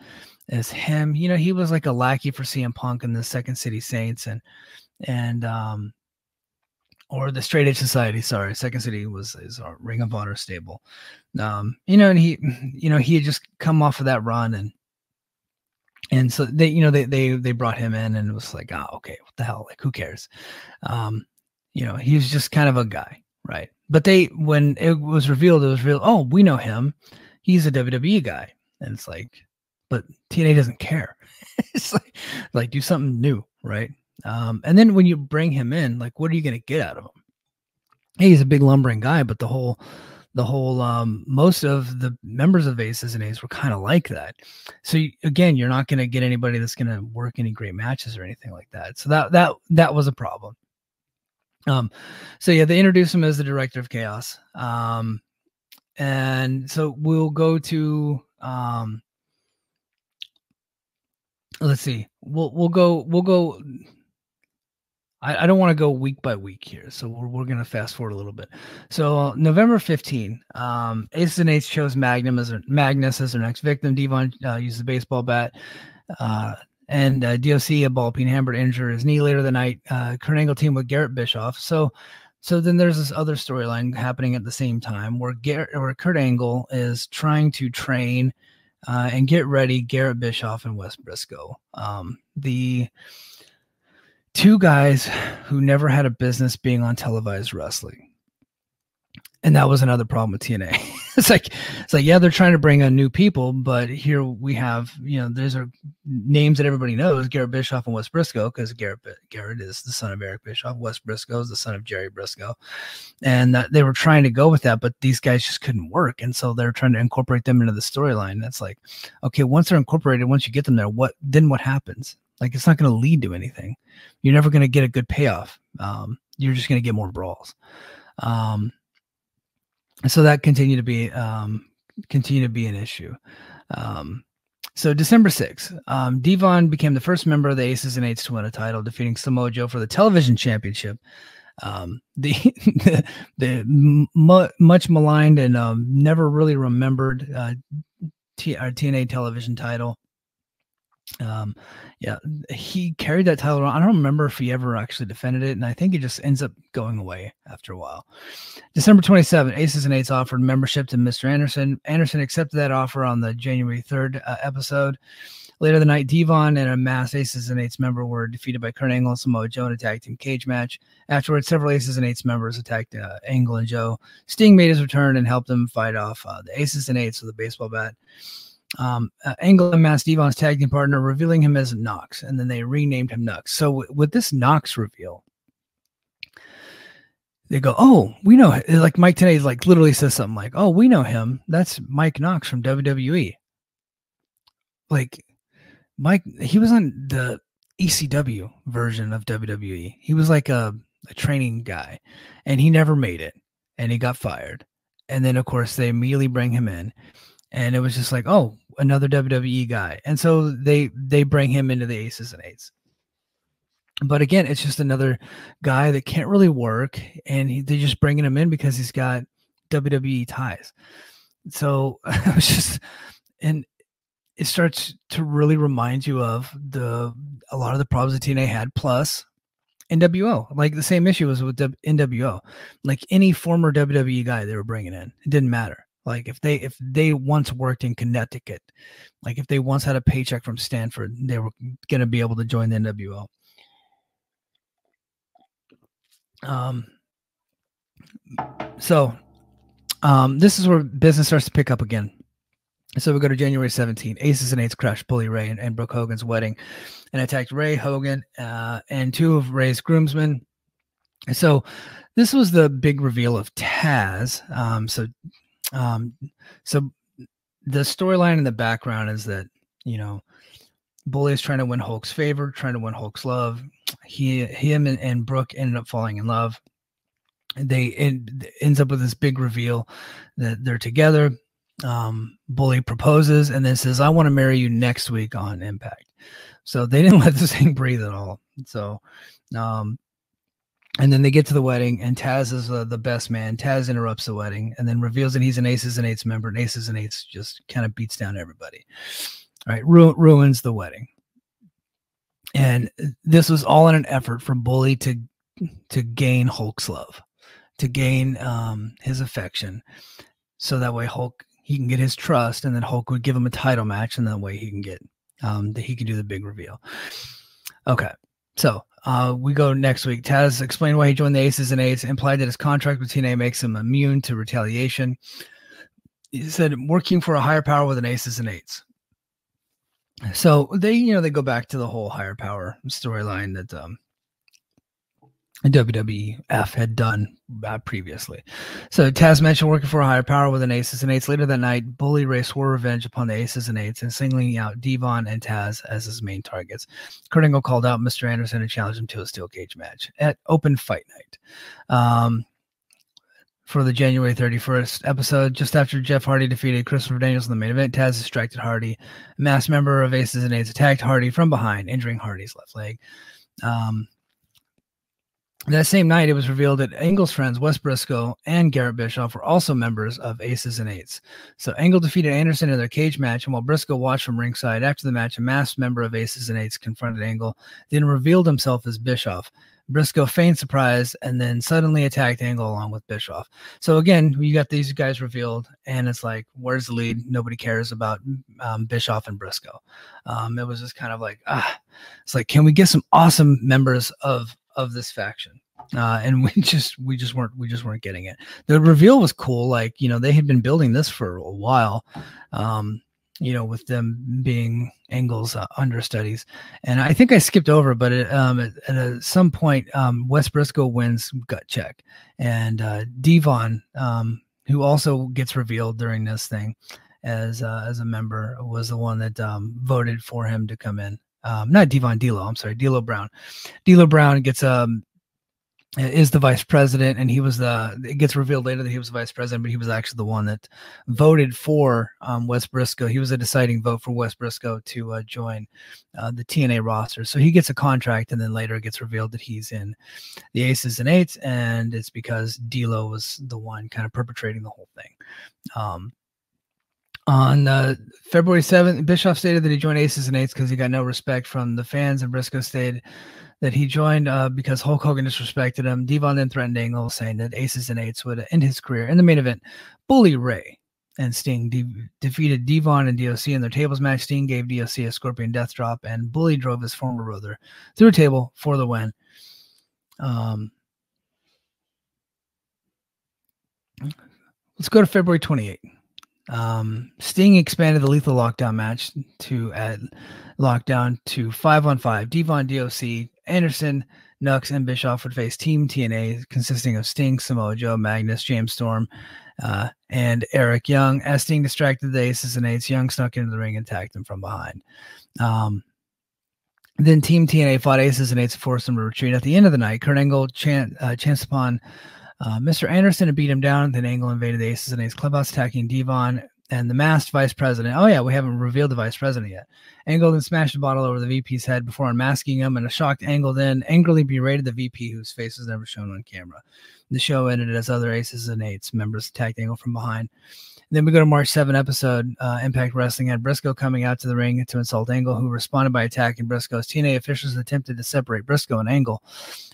him. You know, he was like a lackey for CM Punk in the Second City Saints and or the Straight Edge Society. Sorry, Second City is our Ring of Honor stable. You know, and he had just come off of that run, and so they brought him in, and it was like, oh, okay, what the hell? Like, who cares? You know, he was just kind of a guy, right? But when it was revealed, oh, we know him. He's a WWE guy. And it's like, but TNA doesn't care. It's like do something new, right? And then when you bring him in, like, what are you going to get out of him? Hey, he's a big lumbering guy, but the whole most of the members of Aces and A's were kind of like that. So again, you're not going to get anybody that's going to work any great matches or anything like that. So that was a problem. So yeah, they introduced him as the Director of Chaos. And so we'll go to, let's see, we'll go. I don't want to go week by week here, so we're going to fast forward a little bit. So November 15, Aces and Eights chose Magnus as their next victim. Devon used the baseball bat, and DOC, a ball peen hammer, to injure his knee later that night. Kurt Angle teamed with Garrett Bischoff. So then there's this other storyline happening at the same time where Kurt Angle is trying to train and get ready Garrett Bischoff and Wes Briscoe. The two guys who never had a business being on televised wrestling. And that was another problem with TNA. It's like, yeah, they're trying to bring on new people, but here we have, those are names that everybody knows, Garrett Bischoff and Wes Briscoe, because Garrett is the son of Eric Bischoff. Wes Briscoe is the son of Jerry Briscoe. And they were trying to go with that, but these guys just couldn't work. And so they're trying to incorporate them into the storyline. That's like, okay, once they're incorporated, once you get them there, what happens? Like, it's not going to lead to anything. You're never going to get a good payoff. You're just going to get more brawls. So that continued to be an issue. So December 6th, Devon became the first member of the Aces and Eights to win a title, defeating Samoa Joe for the television championship. The much maligned and never really remembered TNA television title. Yeah, he carried that title around. I don't remember if he ever actually defended it, and I think it just ends up going away after a while. December 27, Aces and Eights offered membership to Mr. Anderson. Anderson accepted that offer on the January 3rd episode. Later the night, Devon and a masked Aces and Eights member were defeated by Kurt Angle and Samoa Joe in a tag team cage match. Afterwards, several Aces and Eights members attacked Angle and Joe. Sting made his return and helped them fight off the Aces and Eights with a baseball bat. Angle unmasked Devon's tag team partner, revealing him as Knox, and then they renamed him Nux. So with this Knox reveal, they go, "Oh, we know him." Like Mike today, like literally says something like, "Oh, we know him. That's Mike Knox from WWE." Like Mike, he was on the ECW version of WWE. He was like a training guy, and he never made it, and he got fired. And then of course they immediately bring him in. And it was just like, oh, another WWE guy. And so they bring him into the Aces and Eights. But again, it's just another guy that can't really work. And they're just bringing him in because he's got WWE ties. So it was just, and it starts to really remind you of a lot of the problems that TNA had, plus NWO. Like the same issue was with NWO. Like any former WWE guy they were bringing in, it didn't matter. Like if they once worked in Connecticut, like if they once had a paycheck from Stanford, they were going to be able to join the NWO. So this is where business starts to pick up again. So we go to January 17th. Aces and Eights crashed Bully Ray and Brooke Hogan's wedding and attacked Ray, Hogan, and two of Ray's groomsmen. So this was the big reveal of Taz. So the storyline in the background is that, Bully is trying to win Hulk's favor, trying to win Hulk's love. Him and Brooke ended up falling in love. Ends up with this big reveal that they're together. Bully proposes and then says, "I want to marry you next week on Impact." So they didn't let this thing breathe at all. So, and then they get to the wedding and Taz is the best man. Taz interrupts the wedding and then reveals that he's an Aces and Eights member, and Aces and Eights just kind of beats down everybody. All right. Ruins the wedding. And this was all in an effort for Bully to gain Hulk's love, to gain his affection. So that way he can get his trust, and then Hulk would give him a title match, and that way he can get he can do the big reveal. Okay, so we go next week. Taz explained why he joined the Aces and Eights, implied that his contract with TNA makes him immune to retaliation. He said working for a higher power with an Aces and Eights. So they go back to the whole higher power storyline that WWF had done previously. So Taz mentioned working for a higher power with an Aces and Eights. Later that night, Bully Ray swore revenge upon the Aces and Eights and singling out Devon and Taz as his main targets. Kurt Angle called out Mr. Anderson and challenged him to a steel cage match at Open Fight Night. For the January 31st episode, just after Jeff Hardy defeated Christopher Daniels in the main event, Taz distracted Hardy. A masked member of Aces and Eights attacked Hardy from behind, injuring Hardy's left leg. That same night, it was revealed that Angle's friends, Wes Briscoe and Garrett Bischoff, were also members of Aces and Eights. So Angle defeated Anderson in their cage match, and while Briscoe watched from ringside after the match, a masked member of Aces and Eights confronted Angle, then revealed himself as Bischoff. Briscoe feigned surprise and then suddenly attacked Angle along with Bischoff. So again, you got these guys revealed, and it's like, where's the lead? Nobody cares about Bischoff and Briscoe. It was just kind of like, it's like, can we get some awesome members of this faction? And we just weren't getting it. The reveal was cool. Like, they had been building this for a while. With them being Angle's understudies. And I think I skipped over, but at some point, Wes Briscoe wins gut check. And Devon, who also gets revealed during this thing as a member, was the one that voted for him to come in. Not Devon, D'Lo, I'm sorry, D'Lo Brown. D'Lo Brown gets is the vice president, and it gets revealed later that he was the vice president, but he was actually the one that voted for Wes Briscoe. He was a deciding vote for Wes Briscoe to join the TNA roster. So he gets a contract, and then later it gets revealed that he's in the Aces and Eights, and it's because D'Lo was the one kind of perpetrating the whole thing. On February 7th, Bischoff stated that he joined Aces and Eights because he got no respect from the fans, and Briscoe stated that he joined because Hulk Hogan disrespected him. Devon then threatened Angle, saying that Aces and Eights would end his career. In the main event, Bully Ray and Sting defeated Devon and DOC in their tables match. Sting gave DOC a Scorpion Death Drop, and Bully drove his former brother through a table for the win. Let's go to February 28th. Sting expanded the Lethal Lockdown match to 5-on-5. Devon, DOC, Anderson, Nux, and Bischoff would face Team TNA, consisting of Sting, Samoa Joe, Magnus, James Storm, and Eric Young. As Sting distracted the Aces and Eights, Young snuck into the ring and attacked him from behind. Then Team TNA fought Aces and Eights and forced them to retreat. At the end of the night, Kurt Angle chanced upon Mr. Anderson and beat him down. Then Angle invaded the Aces and Eights clubhouse, attacking Devon and the masked vice president. Oh yeah, we haven't revealed the vice president yet. Angle then smashed a bottle over the VP's head before unmasking him, and a shocked Angle then angrily berated the VP, whose face was never shown on camera. The show ended as other Aces and Eights members attacked Angle from behind. Then we go to March 7 episode. Impact Wrestling had Briscoe coming out to the ring to insult Angle, who responded by attacking Briscoe. TNA officials attempted to separate Briscoe and Angle.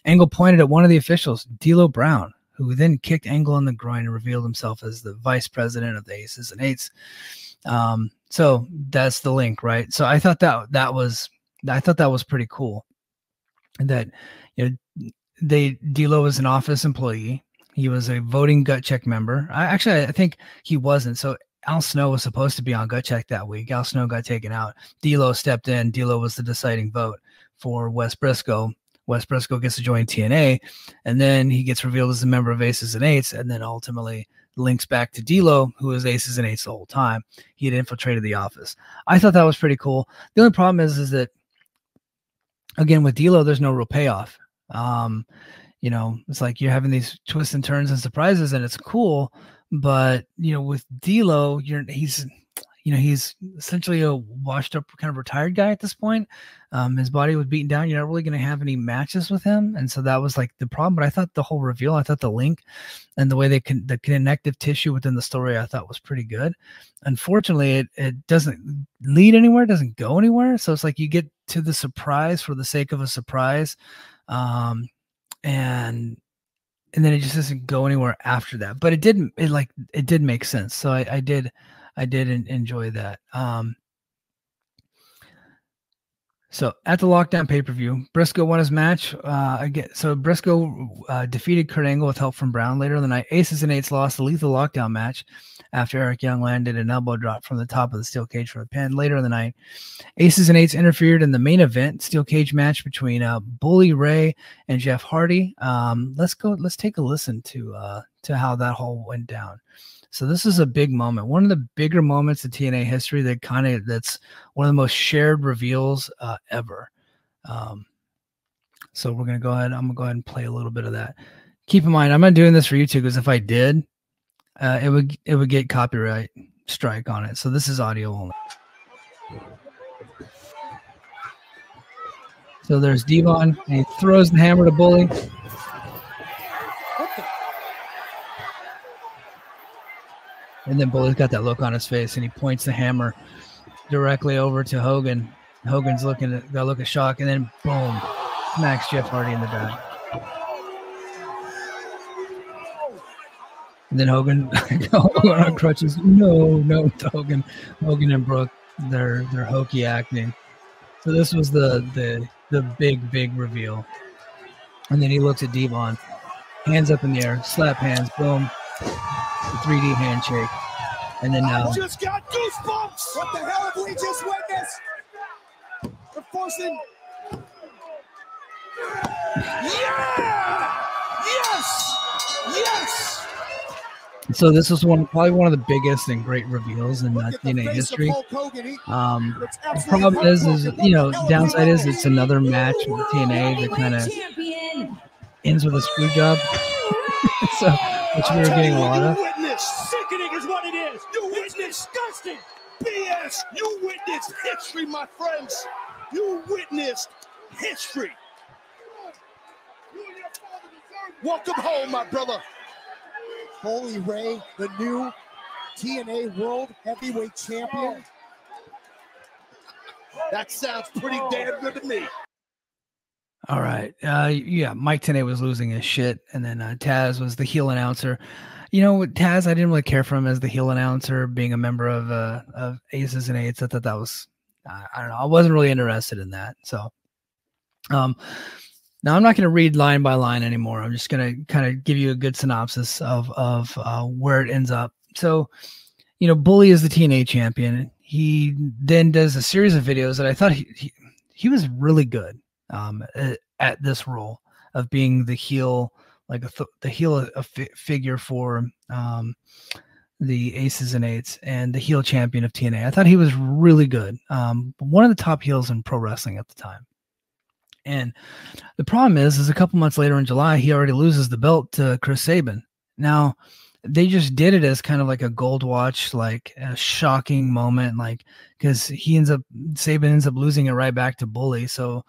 Angle pointed at one of the officials, D'Lo Brown, who then kicked Angle in the groin and revealed himself as the vice president of the Aces and Eights. So that's the link, right? So I thought that was pretty cool. That D'Lo was an office employee. He was a voting Gut Check member. I think he wasn't. So Al Snow was supposed to be on Gut Check that week. Al Snow got taken out. D'Lo stepped in. D'Lo was the deciding vote for Wes Briscoe. Wes Briscoe gets to join TNA, and then he gets revealed as a member of Aces and Eights, and then ultimately links back to D'Lo, who was Aces and Eights the whole time. He had infiltrated the office. I thought that was pretty cool. The only problem is that, again, with D'Lo, there's no real payoff. You know, it's like you're having these twists and turns and surprises, and it's cool. But, you know, with D'Lo, he's essentially a washed up kind of retired guy at this point. His body was beaten down. You're not really going to have any matches with him. And so that was like the problem. But I thought the whole reveal, I thought the link and the way the connective tissue within the story, I thought was pretty good. Unfortunately, it doesn't lead anywhere. It doesn't go anywhere. So it's like you get to the surprise for the sake of a surprise. And then it just doesn't go anywhere after that. But it did make sense. So I did enjoy that. So at the Lockdown pay-per-view, Briscoe won his match. Again, so Briscoe defeated Kurt Angle with help from Brown. Later in the night, Aces and Eights lost the Lethal Lockdown match after Eric Young landed an elbow drop from the top of the steel cage for a pin. Later in the night, Aces and Eights interfered in the main event steel cage match between Bully Ray and Jeff Hardy. Let's take a listen to how that whole went down. So this is a big moment, one of the bigger moments in TNA history that's one of the most shared reveals ever. So we're gonna go ahead. I'm gonna go ahead and play a little bit of that. Keep in mind, I'm not doing this for YouTube because if I did, it would get copyright strike on it. So this is audio only. So there's Devon, and he throws the hammer to Bully. And then Bully's got that look on his face, and he points the hammer directly over to Hogan. Hogan's got a look of shock, and then boom, smacks Jeff Hardy in the back. And then Hogan on crutches. No, to Hogan and Brooke, they're hokey acting. So this was the big reveal. And then he looks at Devon, hands up in the air, slap hands, boom. The 3D handshake, and then now. Just got goosebumps. What the hell have we just witnessed? We're forcing. Yeah! Yes! So this was probably one of the biggest and great reveals in TNA history. The problem is downside is it's another match with TNA that kind of ends with a screw job. So, which we were getting a lot of. Sickening is what it is. It's disgusting. BS. You witnessed history, my friends. You witnessed history. Welcome home, my brother. Bully Ray, the new TNA World Heavyweight Champion. That sounds pretty damn good to me. All right. Yeah, Mike Tenay was losing his shit, and then Taz was the heel announcer. You know, with Taz, I didn't really care for him as the heel announcer, being a member of Aces and Eights. I thought that was, I don't know, I wasn't really interested in that. So, now I'm not going to read line by line anymore. I'm just going to kind of give you a good synopsis of where it ends up. So, you know, Bully is the TNA champion. He then does a series of videos that I thought he was really good at this role of being the heel, like the heel figure for the Aces and Eights and the heel champion of TNA. I thought he was really good. One of the top heels in pro wrestling at the time. And the problem is a couple months later in July, he already loses the belt to Chris Sabin. Now, they just did it as kind of like a gold watch, like a shocking moment, like because Sabin ends up losing it right back to Bully. So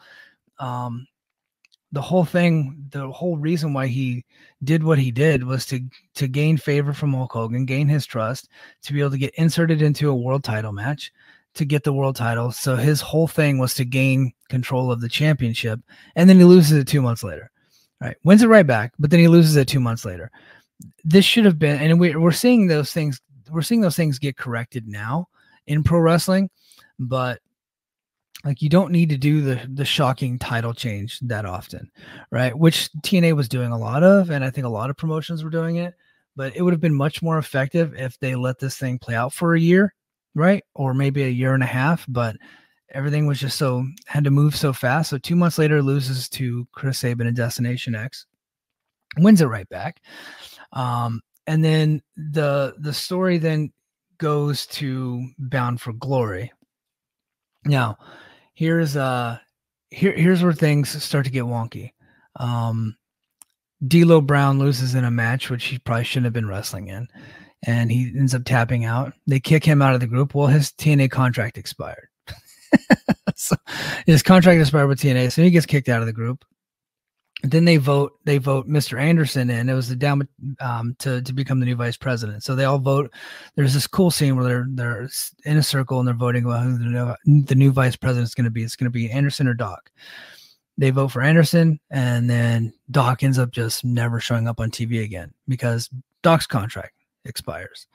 the whole reason why he did what he did was to gain favor from Hulk Hogan, gain his trust, to be able to get inserted into a world title match, to get the world title. So his whole thing was to gain control of the championship, and then he loses it 2 months later. All right, wins it right back, but then he loses it 2 months later. This should have been, and we're seeing those things. We're seeing those things get corrected now in pro wrestling, but Like, you don't need to do the shocking title change that often, right? Which TNA was doing a lot of, and I think a lot of promotions were doing it, but it would have been much more effective if they let this thing play out for a year, right? Or maybe a year and a half, but everything was just had to move so fast. So 2 months later, loses to Chris Sabin and Destination X, wins it right back. And then the story then goes to Bound for Glory. Now, here's where things start to get wonky. D'Lo Brown loses in a match which he probably shouldn't have been wrestling in, and he ends up tapping out. They kick him out of the group. Well, his TNA contract expired. So his contract expired with TNA, so he gets kicked out of the group. Then they vote Mr. Anderson in. It was the down to become the new vice president. So they all vote. There's this cool scene where they're in a circle and they're voting about who the new vice president is going to be. It's going to be Anderson or Doc. They vote for Anderson, and then Doc ends up just never showing up on TV again because Doc's contract expires.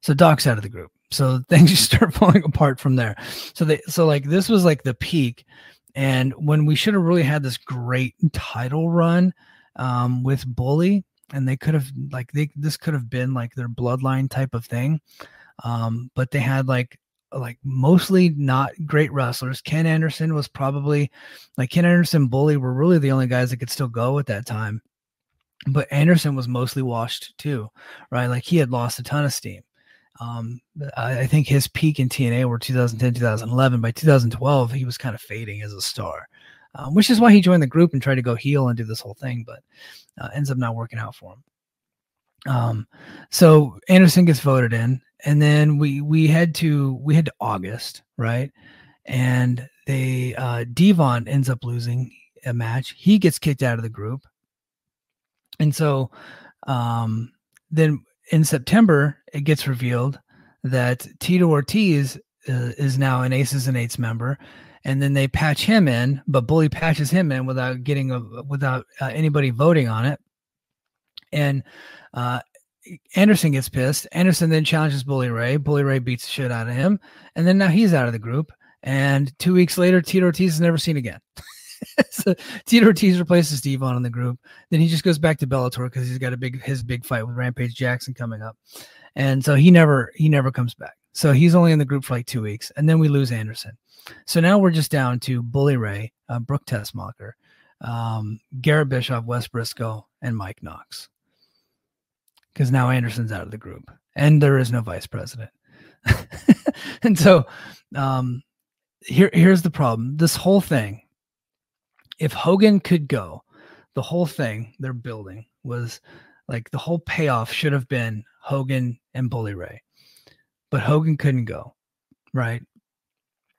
So Doc's out of the group. So things just start falling apart from there. So like this was like the peak. And when we should have really had this great title run with Bully, and they could have this could have been like their bloodline type of thing. But they had like mostly not great wrestlers. Ken Anderson was probably Ken Anderson, Bully were really the only guys that could still go at that time. But Anderson was mostly washed too, right? Like he had lost a ton of steam. I think his peak in TNA were 2010, 2011. By 2012, he was kind of fading as a star, which is why he joined the group and tried to go heel and do this whole thing, but ends up not working out for him. So Anderson gets voted in, and then we head to August, right? And Devon ends up losing a match. He gets kicked out of the group. And so then in September, it gets revealed that Tito Ortiz is now an Aces and Eights member, and then they patch him in, but Bully patches him in without anybody voting on it. And Anderson gets pissed. Anderson then challenges Bully Ray. Bully Ray beats the shit out of him, and then now he's out of the group. And 2 weeks later, Tito Ortiz is never seen again. So Tito Ortiz replaces Devon in the group. Then he just goes back to Bellator because he's got his big fight with Rampage Jackson coming up, and so he never comes back. So he's only in the group for like 2 weeks, and then we lose Anderson. So now we're just down to Bully Ray, Brooke Tessmacher, Garrett Bischoff, Wes Briscoe, and Mike Knox. Because now Anderson's out of the group, and there is no vice president. And so here's the problem. This whole thing. If Hogan could go, the whole thing they're building was like the whole payoff should have been Hogan and Bully Ray, but Hogan couldn't go, right?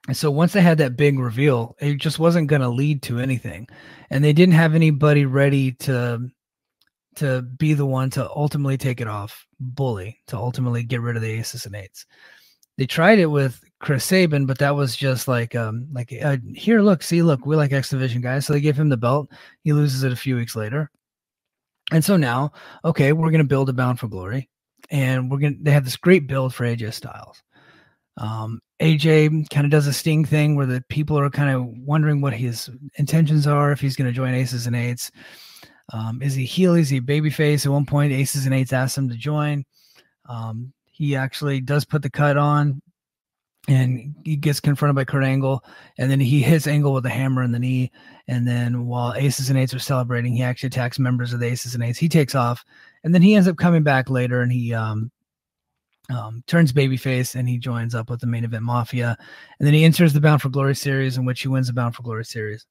And so once they had that big reveal, it just wasn't going to lead to anything, and they didn't have anybody ready to be the one to ultimately take it off Bully, to ultimately get rid of the Aces and Eights. They tried it with Chris Sabin, but that was just here, look, we like X Division guys. So they give him the belt. He loses it a few weeks later. And so now, okay, we're going to build a Bound for Glory, and they have this great build for AJ Styles. AJ kind of does a Sting thing where the people are kind of wondering what his intentions are, if he's going to join Aces and Eights. Is he heel? Is he babyface? At one point, Aces and Eights asked him to join. He actually does put the cut on, and he gets confronted by Kurt Angle, and then he hits Angle with a hammer in the knee. And then while Aces and Eights are celebrating, he actually attacks members of the Aces and Eights. He takes off, and then he ends up coming back later, and he turns babyface, and he joins up with the Main Event Mafia. And then he enters the Bound for Glory series, in which he wins the Bound for Glory series.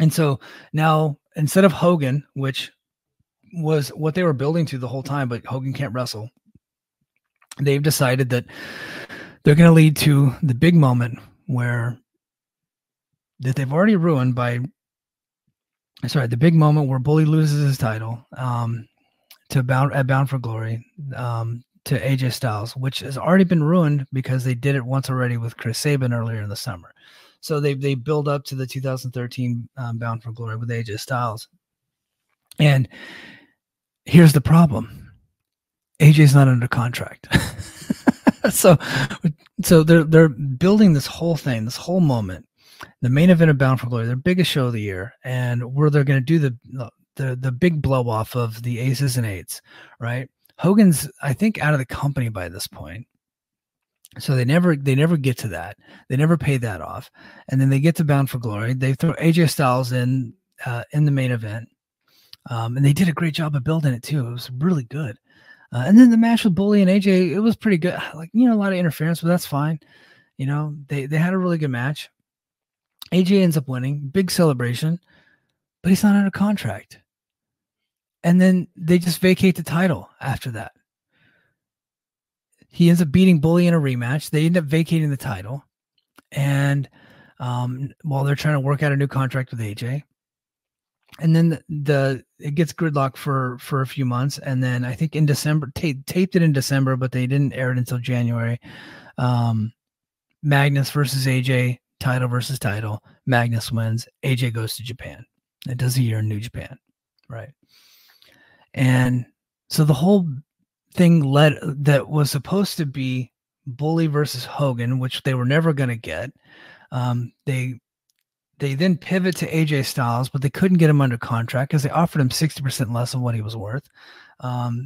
And so now, instead of Hogan, which was what they were building to the whole time, but Hogan can't wrestle, they've decided that they're going to lead to the big moment that they've already ruined the big moment where Bully loses his title at Bound for Glory to AJ Styles, which has already been ruined because they did it once already with Chris Sabin earlier in the summer. So they build up to the 2013 Bound for Glory with AJ Styles. And here's the problem. AJ's not under contract. so they're building this whole thing, this whole moment, the main event of Bound for Glory, their biggest show of the year, and where they're going to do the big blow off of the Aces and Eights, right? Hogan's, I think, out of the company by this point. So they never get to that. They never pay that off. And then they get to Bound for Glory. They throw AJ Styles in the main event. And they did a great job of building it too. It was really good. And then the match with Bully and AJ, it was pretty good. Like, a lot of interference, but that's fine. They had a really good match. AJ ends up winning, big celebration, but he's not under contract. And then they just vacate the title after that. He ends up beating Bully in a rematch. They end up vacating the title. And while they're trying to work out a new contract with AJ. And then it gets gridlock for a few months. And then I think in December, taped it in December, but they didn't air it until January. Magnus versus AJ, title versus title. Magnus wins. AJ goes to Japan. It does a year in New Japan. Right. And so the whole thing that was supposed to be Bully versus Hogan, which they were never going to get. They then pivot to AJ Styles, but they couldn't get him under contract because they offered him 60% less than what he was worth.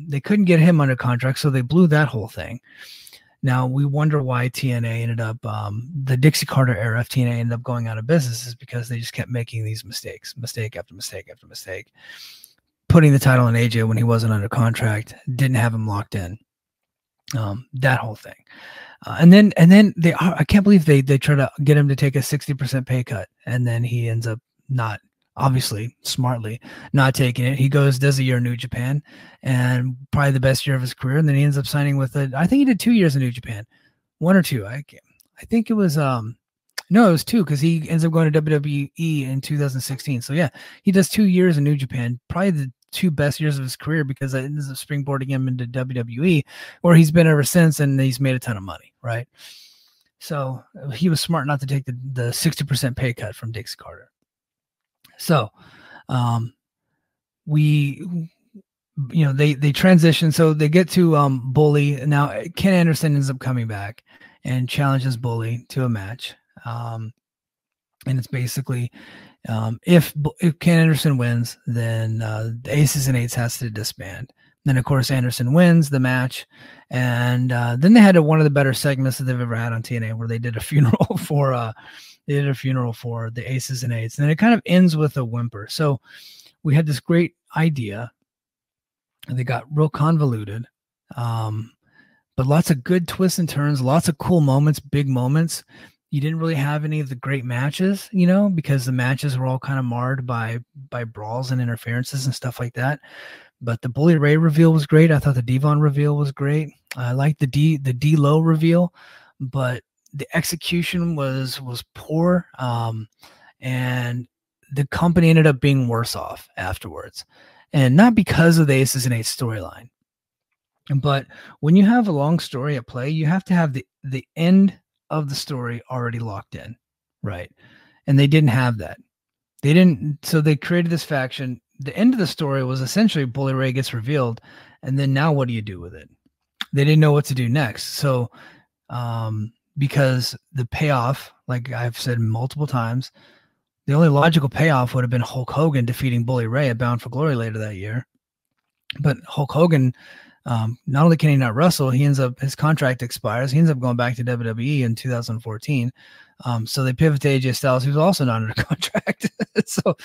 They couldn't get him under contract, so they blew that whole thing. Now, we wonder why TNA ended up, the Dixie Carter era of TNA ended up going out of business, is because they just kept making these mistakes, mistake after mistake after mistake. Putting the title on AJ when he wasn't under contract, didn't have him locked in. That whole thing. And then I can't believe they try to get him to take a 60% pay cut. And then he ends up not, obviously, smartly, not taking it. He does a year in New Japan, and probably the best year of his career. And then he ends up signing with I think he did 2 years in New Japan, 1 or 2. I think it was, no, it was 2, because he ends up going to WWE in 2016. So yeah, he does 2 years in New Japan, probably the 2 best years of his career, because it ends up springboarding him into WWE, where he's been ever since, and he's made a ton of money, right? So he was smart not to take the 60% pay cut from Dixie Carter. So they transition. So they get to Bully. Now Ken Anderson ends up coming back and challenges Bully to a match. And it's basically, if Ken Anderson wins, then the Aces and Eights has to disband. Then, of course, Anderson wins the match. And then they had one of the better segments that they've ever had on TNA, where they did a funeral for the Aces and Eights. And then it kind of ends with a whimper. So we had this great idea. They got real convoluted, but lots of good twists and turns, lots of cool moments, big moments. You didn't really have any of the great matches, because the matches were all kind of marred by brawls and interferences and stuff like that. But the Bully Ray reveal was great. I thought the Devon reveal was great. I liked the D-Lo reveal, but the execution was poor. And the company ended up being worse off afterwards. And not because of the Aces and Eights storyline. But when you have a long story at play, you have to have the end of the story already locked in, right? And they didn't have that. So they created this faction. The end of the story was essentially Bully Ray gets revealed, and then now what do you do with it? They didn't know what to do next. So because the payoff, like I've said multiple times, the only logical payoff would have been Hulk Hogan defeating Bully Ray at Bound for Glory later that year. But Hulk Hogan, not only can he not wrestle, his contract expires. He ends up going back to WWE in 2014. So they pivot to AJ Styles, who's also not under contract. So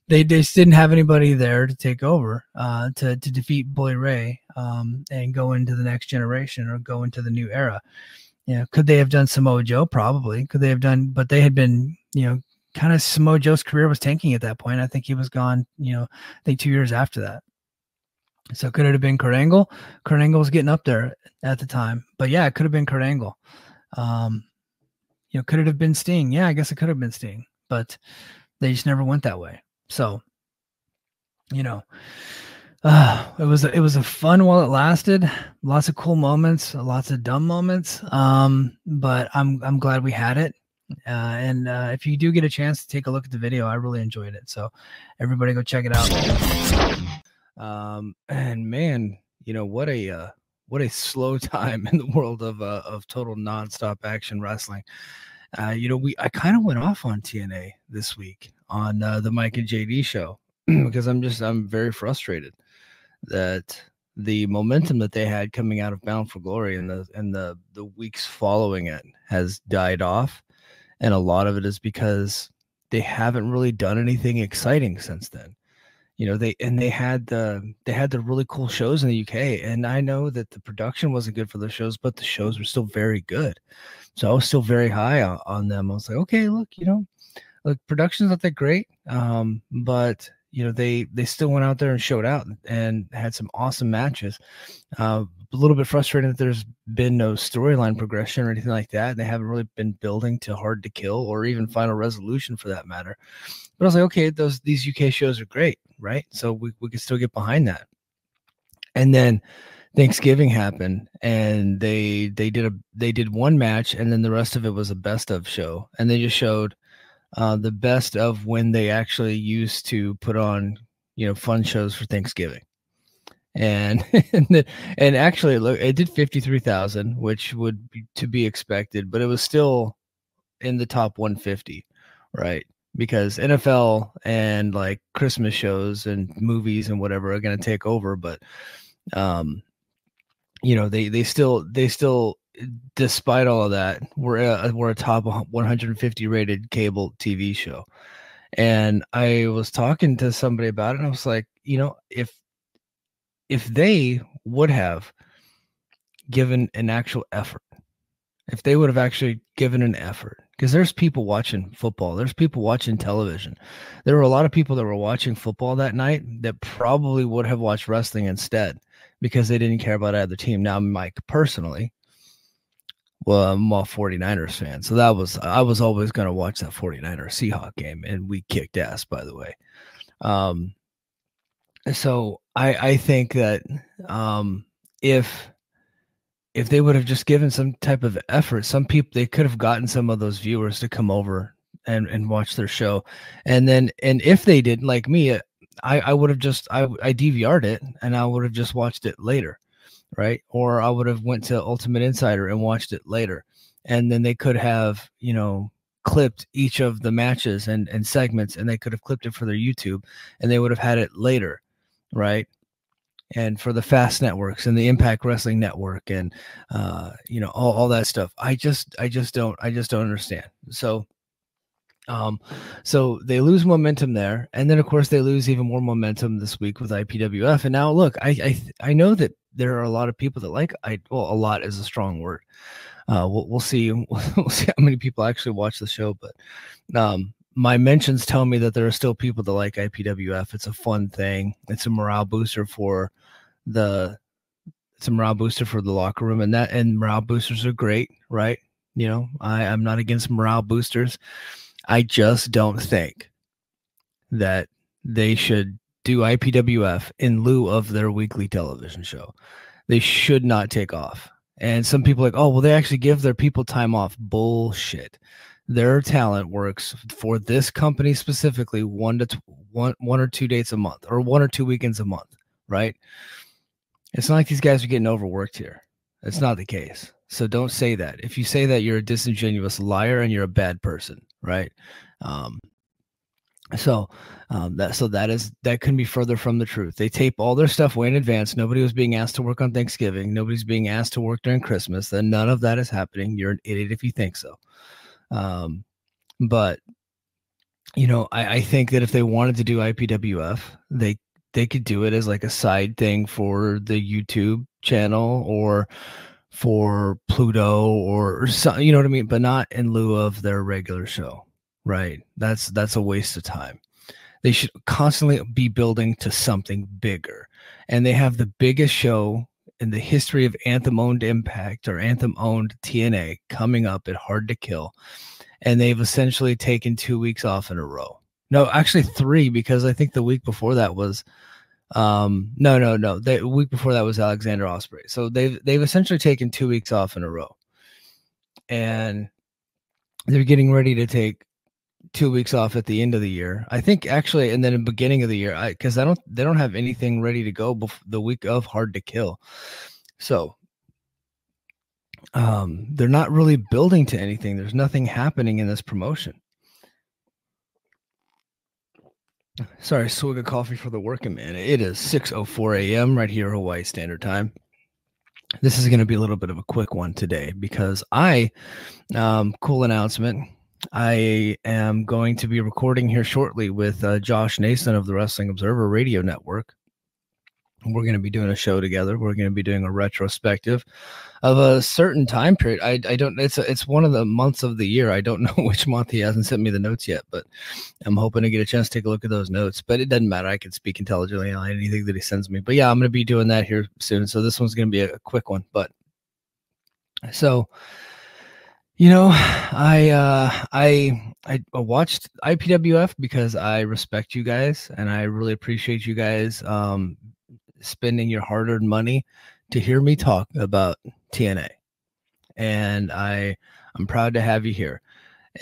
they just didn't have anybody there to take over, to defeat Bully Ray, and go into the next generation or go into the new era. Could they have done Samoa Joe? Probably. Could they have done, but they had been, kind of Samoa Joe's career was tanking at that point. I think he was gone, I think 2 years after that. So could it have been Kurt Angle? Kurt Angle was getting up there at the time. But yeah, it could have been Kurt Angle. Could it have been Sting? Yeah, I guess it could have been Sting. But they just never went that way. So, it was a fun while it lasted. Lots of cool moments, lots of dumb moments. But I'm glad we had it. And if you do get a chance to take a look at the video, I really enjoyed it. So everybody go check it out. And man, what what a slow time in the world of total nonstop action wrestling. I kind of went off on TNA this week on the Mike and JD show because I'm very frustrated that the momentum that they had coming out of Bound for Glory and the weeks following it has died off, and a lot of it is because they haven't really done anything exciting since then. They had the really cool shows in the UK, and I know that the production wasn't good for the shows, but the shows were still very good. So I was still very high on them. I was like, okay, look, production's not that great, but they still went out there and showed out and had some awesome matches. A little bit frustrating that there's been no storyline progression or anything like that. They haven't really been building to Hard to Kill or even Final Resolution for that matter. But I was like, okay, these UK shows are great, right? So we could still get behind that. And then Thanksgiving happened, and they did one match, and then the rest of it was a best of show, and they just showed the best of when they actually used to put on fun shows for Thanksgiving, and and actually look, it did 53,000, which would be to be expected, but it was still in the top 150, right? Because NFL and like Christmas shows and movies and whatever are going to take over, but they still, despite all of that, we're a top 150 rated cable TV show. And I was talking to somebody about it, and I was like, if they would have given an actual effort, if they would have actually given an effort, because there's people watching football, there's people watching television. There were a lot of people that were watching football that night that probably would have watched wrestling instead because they didn't care about either team. Now, Mike, personally, well, I'm a 49ers fan, so I was always going to watch that 49ers Seahawks game, and we kicked ass, by the way. So I think that if they would have just given some type of effort, some people, they could have gotten some of those viewers to come over and watch their show. And if they did, like me, I would have just, I DVR'd it and I would have just watched it later. Right. Or I would have went to Ultimate Insider and watched it later. And then they could have, clipped each of the matches and segments, and they could have clipped it for their YouTube, and they would have had it later. Right. And for the Fast Networks and the Impact Wrestling Network and, all that stuff. I just don't understand. So they lose momentum there. And then of course they lose even more momentum this week with IPWF. And now look, I know that there are a lot of people that like, a lot is a strong word. We'll see. We'll see how many people actually watch the show, but, my mentions tell me that there are still people that like IPWF. It's a fun thing. It's a morale booster for the locker room, and morale boosters are great, right? I'm not against morale boosters. I just don't think that they should do IPWF in lieu of their weekly television show. They should not take off. And some people are like, oh, well, they actually give their people time off. Bullshit. Their talent works for this company specifically one or 2 dates a month, or 1 or 2 weekends a month, right? It's not like these guys are getting overworked here. It's not the case. So don't say that. If you say that, you're a disingenuous liar and you're a bad person, right? That couldn't be further from the truth. They tape all their stuff way in advance. Nobody was being asked to work on Thanksgiving. Nobody's being asked to work during Christmas. Then none of that is happening. You're an idiot if you think so. But I think that if they wanted to do IPWF, they could do it as like a side thing for the YouTube channel or for Pluto or something, you know what I mean? But not in lieu of their regular show, right? That's a waste of time. They should constantly be building to something bigger. And they have the biggest show in the history of Anthem-owned Impact or Anthem-owned TNA coming up at Hard to Kill. And they've essentially taken 2 weeks off in a row. No, actually 3, because I think the week before that was no. The week before that was Alexander Ospreay. So they've essentially taken 2 weeks off in a row. And they're getting ready to take 2 weeks off at the end of the year. I think actually, and then in the beginning of the year, because they don't have anything ready to go the week of Hard to Kill. So they're not really building to anything. There's nothing happening in this promotion. Sorry, swig of coffee for the working man. It is 6:04 a.m. right here, Hawaii Standard Time. This is going to be a little bit of a quick one today because cool announcement. I am going to be recording here shortly with Josh Nason of the Wrestling Observer Radio Network. We're going to be doing a show together. We're going to be doing a retrospective of a certain time period. I don't. It's one of the months of the year. I don't know which month. He hasn't sent me the notes yet, but I'm hoping to get a chance to take a look at those notes. But it doesn't matter. I can speak intelligently on anything that he sends me. But yeah, I'm going to be doing that here soon. So this one's going to be a quick one. But so, I watched IPWF because I respect you guys and I really appreciate you guys spending your hard-earned money to hear me talk about TNA. And I'm proud to have you here.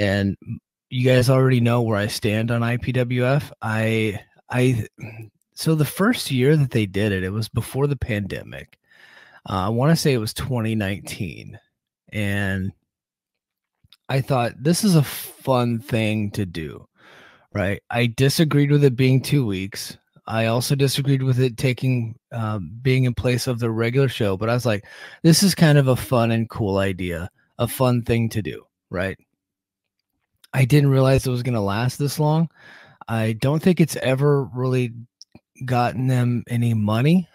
And you guys already know where I stand on IPWF. So the first year that they did it, it was before the pandemic. I want to say it was 2019. And I thought this is a fun thing to do, right? I disagreed with it being 2 weeks. I also disagreed with it being in place of the regular show, but I was like, this is kind of a fun and cool idea, a fun thing to do, right? I didn't realize it was going to last this long. I don't think it's ever really gotten them any money.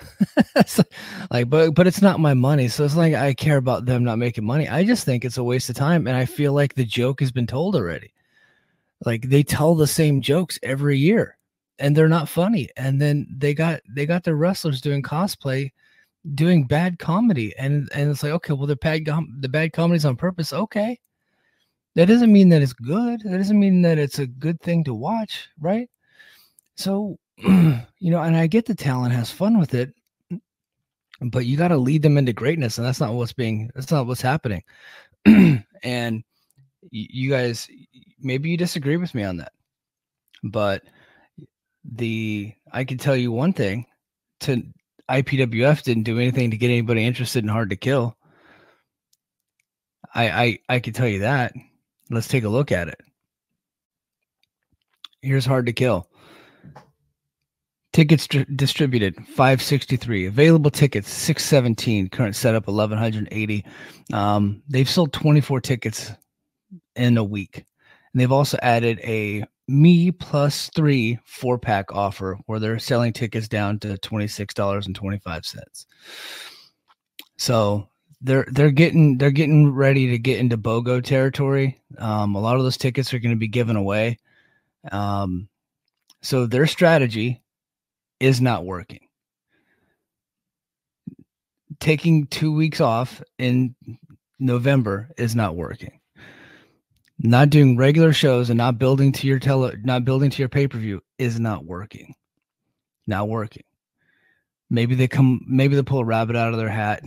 But it's not my money. So it's like, I care about them not making money. I just think it's a waste of time. And I feel like the joke has been told already. Like they tell the same jokes every year and they're not funny. And then they got their wrestlers doing cosplay, doing bad comedy. And it's like, okay, well, the bad comedy's on purpose. Okay. That doesn't mean that it's good. That doesn't mean that it's a good thing to watch. Right. So, and I get the talent has fun with it, but you got to lead them into greatness. And that's not what's happening. And you guys, maybe you disagree with me on that, but I can tell you one thing: IPWF didn't do anything to get anybody interested in Hard to Kill. I can tell you that. Let's take a look at it. Here's Hard to Kill. Tickets distributed 563. Available tickets 617. Current setup 1180. They've sold 24 tickets in a week. And they've also added a me plus 3 4-pack offer where they're selling tickets down to $26.25. So they're getting ready to get into BOGO territory. A lot of those tickets are going to be given away. So their strategy is not working. Taking 2 weeks off in November is not working. Not doing regular shows and not building to your pay-per-view is not working. Not working. Maybe they pull a rabbit out of their hat.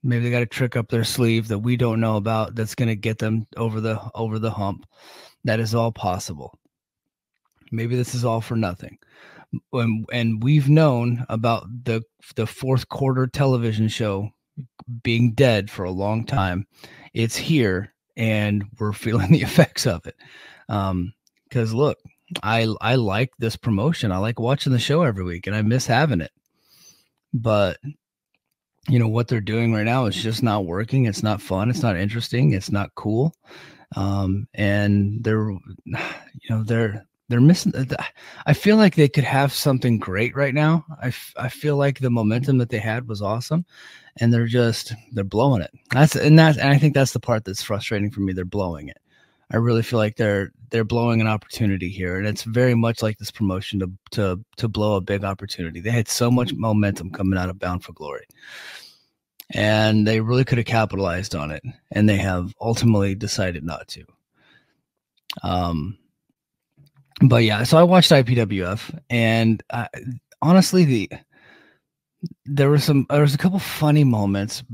Maybe they got a trick up their sleeve that we don't know about that's going to get them over the hump. That is all possible. Maybe this is all for nothing. And we've known about the fourth quarter television show being dead for a long time. It's here and we're feeling the effects of it. Because look, I like this promotion. I like watching the show every week and I miss having it. But what they're doing right now is just not working. It's not fun. It's not interesting. It's not cool. And they're missing. I feel like they could have something great right now. I feel like the momentum that they had was awesome, and they're blowing it. And I think that's the part that's frustrating for me. They're blowing it. I really feel like they're blowing an opportunity here, and it's very much like this promotion to blow a big opportunity. They had so much momentum coming out of Bound for Glory, and they really could have capitalized on it, and they have ultimately decided not to. But yeah, so I watched IPWF, and honestly, there was a couple funny moments,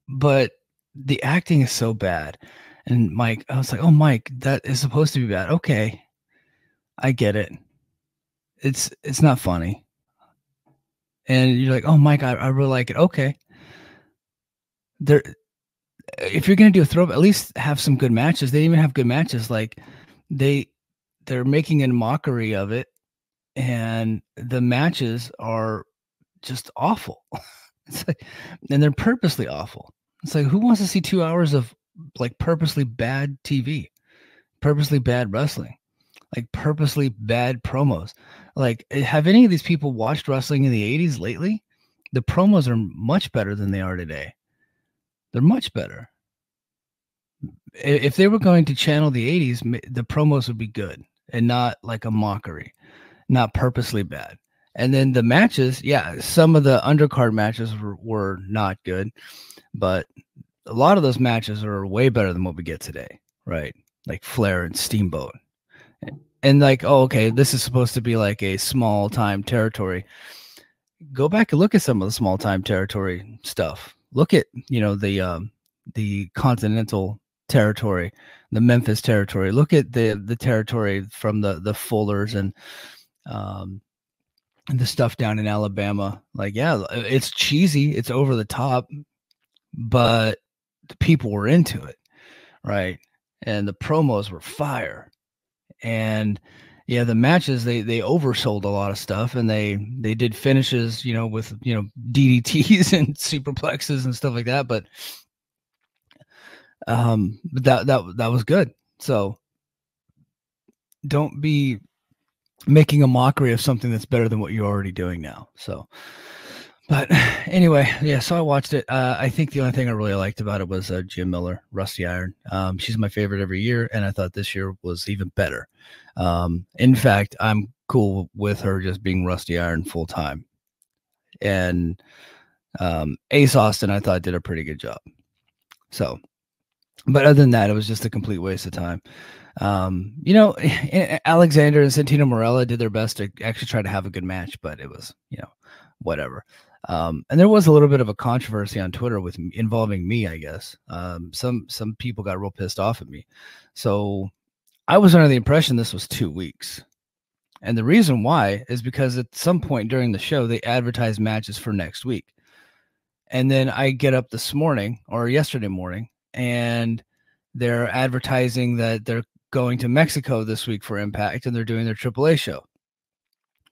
but the acting is so bad. And Mike, I was like, oh, Mike, that is supposed to be bad. Okay, I get it. It's not funny. And you're like, oh, Mike, I really like it. Okay. if you're gonna do a throwback, at least have some good matches. They even have good matches. Like they're making a mockery of it, and the matches are just awful. It's like, and they're purposely awful. It's like, who wants to see 2 hours of like purposely bad TV, purposely bad wrestling, like purposely bad promos? Like, have any of these people watched wrestling in the 80s lately? The promos are much better than they are today. They're much better. If they were going to channel the 80s, the promos would be good and not like a mockery, not purposely bad. And then the matches, yeah, some of the undercard matches were not good, but a lot of those matches are way better than what we get today, right? Like Flair and Steamboat. And like, oh, okay, this is supposed to be like a small time territory. Go back and look at some of the small time territory stuff. Look at, the Continental territory, the Memphis territory. Look at the territory from the Fullers and the stuff down in Alabama. Like, yeah, it's cheesy, it's over the top, but the people were into it, right? And the promos were fire. And yeah, the matches, they oversold a lot of stuff, and they did finishes, with DDTs and superplexes and stuff like that. But that was good. So don't be making a mockery of something that's better than what you're already doing now. So, but anyway, yeah, so I watched it. I think the only thing I really liked about it was Jim Miller, Rusty Iron. She's my favorite every year, and I thought this year was even better. In fact, I'm cool with her just being Rusty Iron full time. And Ace Austin, I thought, did a pretty good job. So, but other than that, it was just a complete waste of time. Alexander and Santino Marella did their best to actually try to have a good match, but it was, whatever. And there was a little bit of a controversy on Twitter involving me, I guess. Some people got real pissed off at me. So I was under the impression this was 2 weeks. And the reason why is because at some point during the show, they advertised matches for next week. And then I get up this morning or yesterday morning, and they're advertising that they're going to Mexico this week for Impact, and they're doing their AAA show.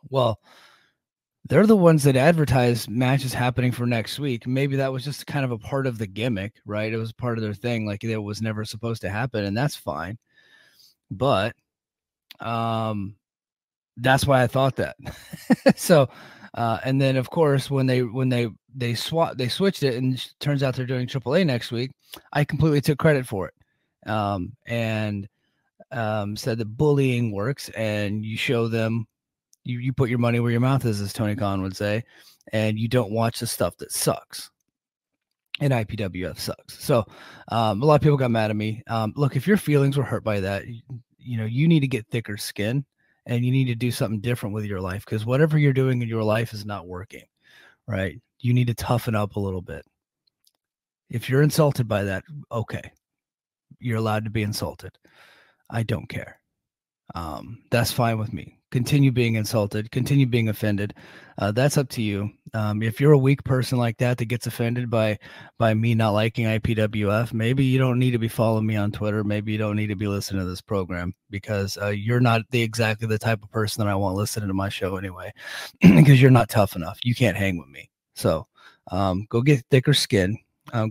Well, they're the ones that advertise matches happening for next week. Maybe that was just kind of a part of the gimmick, right? It was part of their thing. Like, it was never supposed to happen, and that's fine. But that's why I thought that. So, and then of course, when they switched it, and it turns out they're doing AAA next week, I completely took credit for it. And said that bullying works, and you show them, you put your money where your mouth is, as Tony Khan would say, and you don't watch the stuff that sucks. And IPWF sucks. So a lot of people got mad at me. Look, if your feelings were hurt by that, you need to get thicker skin, and you need to do something different with your life, because whatever you're doing in your life is not working, right? You need to toughen up a little bit. If you're insulted by that, okay, you're allowed to be insulted. I don't care. That's fine with me. Continue being insulted, continue being offended. That's up to you. If you're a weak person like that gets offended by me not liking IPWF, maybe you don't need to be following me on Twitter. Maybe you don't need to be listening to this program, because you're not exactly the type of person that I want listening to my show anyway, because you're not tough enough. You can't hang with me. So go get thicker skin.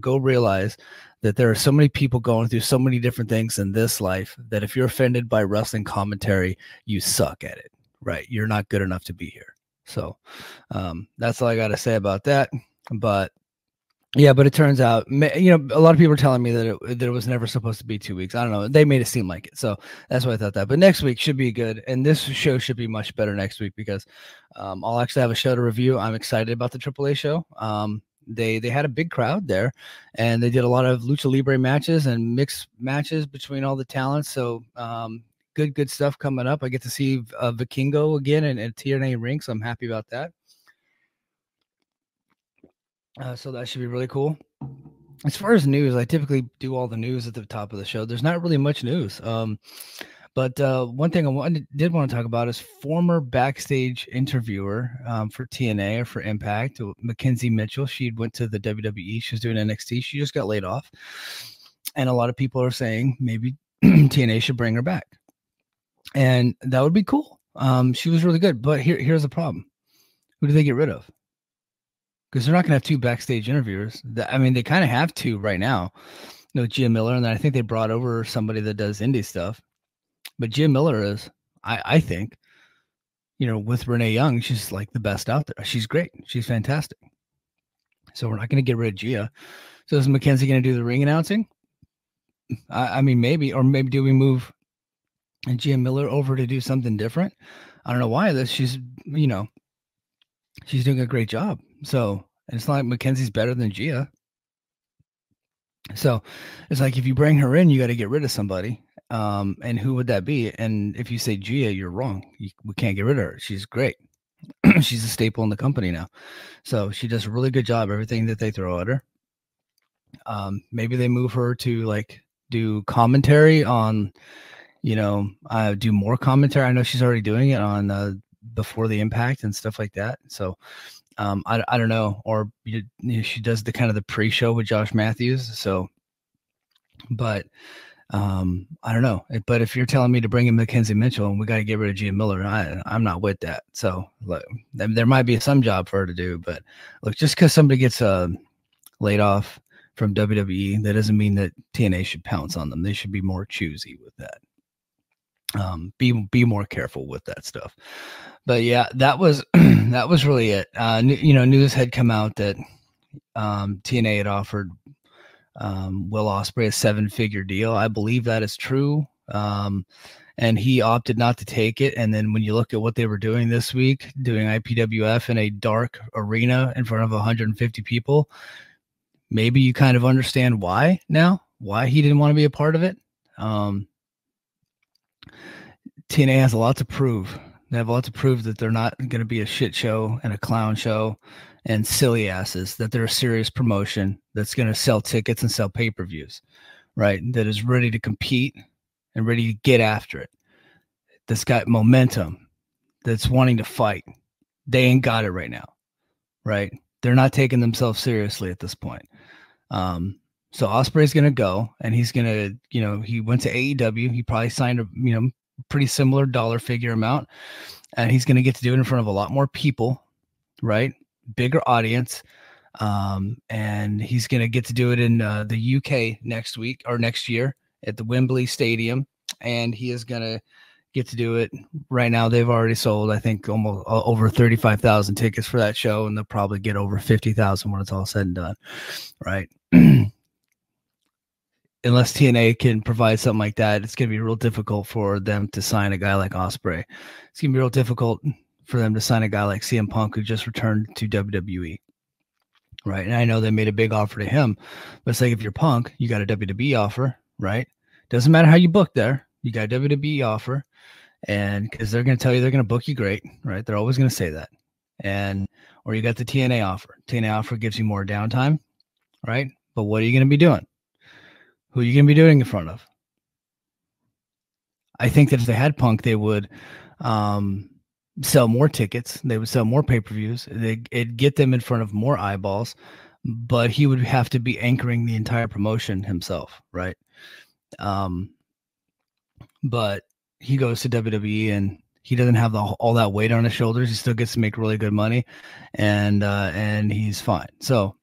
Go realize that there are so many people going through so many different things in this life that if you're offended by wrestling commentary, you suck at it, right? You're not good enough to be here. So that's all I got to say about that. But yeah, but it turns out, a lot of people are telling me that it was never supposed to be 2 weeks. I don't know. They made it seem like it. So that's why I thought that. But next week should be good. And this show should be much better next week, because I'll actually have a show to review. I'm excited about the AAA show. They had a big crowd there, and they did a lot of lucha libre matches and mixed matches between all the talents. So good stuff coming up. I get to see Vikingo again in TNA ring, so I'm happy about that. So that should be really cool. As far as news, I typically do all the news at the top of the show. There's not really much news. But one thing did want to talk about is former backstage interviewer for TNA or for Impact, Mackenzie Mitchell. She went to the WWE. She was doing NXT. She just got laid off. And a lot of people are saying maybe TNA should bring her back. And that would be cool. She was really good. But here's the problem. Who do they get rid of? Because they're not going to have two backstage interviewers. I mean, they kind of have two right now. Gia Miller, and then I think they brought over somebody that does indie stuff. But Gia Miller is, I think, with Renee Young, she's like the best out there. She's great. She's fantastic. So we're not going to get rid of Gia. So is Mackenzie going to do the ring announcing? I mean, maybe. Or maybe do we move Gia Miller over to do something different? I don't know why. She's doing a great job. So it's not like Mackenzie's better than Gia. So it's like if you bring her in, you got to get rid of somebody. And who would that be? And if you say Gia, you're wrong. We can't get rid of her. She's great. She's a staple in the company now. So she does a really good job, everything that they throw at her. Maybe they move her to like do commentary on, do more commentary. I know she's already doing it on Before the Impact and stuff like that. So I don't know. Or she does the kind of the pre-show with Josh Matthews. So, but I don't know. But if you're telling me to bring in Mackenzie Mitchell and we got to get rid of Gia Miller, I'm not with that. So look, there might be some job for her to do, but look, just because somebody gets laid off from WWE, that doesn't mean that TNA should pounce on them. They should be more choosy with that. Be more careful with that stuff. But yeah, that was that was really it. News had come out that TNA had offered Will Ospreay a 7-figure deal. I believe that is true. And he opted not to take it. And then when you look at what they were doing this week, doing IPWF in a dark arena in front of 150 people, maybe you kind of understand why he didn't want to be a part of it. TNA has a lot to prove. They have a lot to prove that they're not going to be a shit show and a clown show and silly asses, that they're a serious promotion that's going to sell tickets and sell pay-per-views, right? That is ready to compete and ready to get after it. That's got momentum, that's wanting to fight. They ain't got it right now, right? They're not taking themselves seriously at this point. So Ospreay's going to go, and he's going to, he went to AEW. He probably signed a, pretty similar dollar figure amount, and he's going to get to do it in front of a lot more people, right? Bigger audience. And he's going to get to do it in the UK next week or next year at the Wembley Stadium. And he is going to get to do it right now. They've already sold, I think, almost over 35,000 tickets for that show. And they'll probably get over 50,000 when it's all said and done. Right. Unless TNA can provide something like that, it's going to be real difficult for them to sign a guy like Ospreay. It's going to be real difficult for them to sign a guy like CM Punk, who just returned to WWE. Right. And I know they made a big offer to him, but it's like, if you're Punk, you got a WWE offer, right? Doesn't matter how you book there. You got a WWE offer, and because they're going to tell you they're going to book you great, right? They're always going to say that. Or you got the TNA offer. TNA offer gives you more downtime, right? But what are you going to be doing? Who are you going to be doing in front of? I think that if they had Punk, they would sell more tickets. They would sell more pay-per-views. It'd get them in front of more eyeballs, but he would have to be anchoring the entire promotion himself, right? But he goes to WWE and he doesn't have all that weight on his shoulders. He still gets to make really good money, and he's fine. So,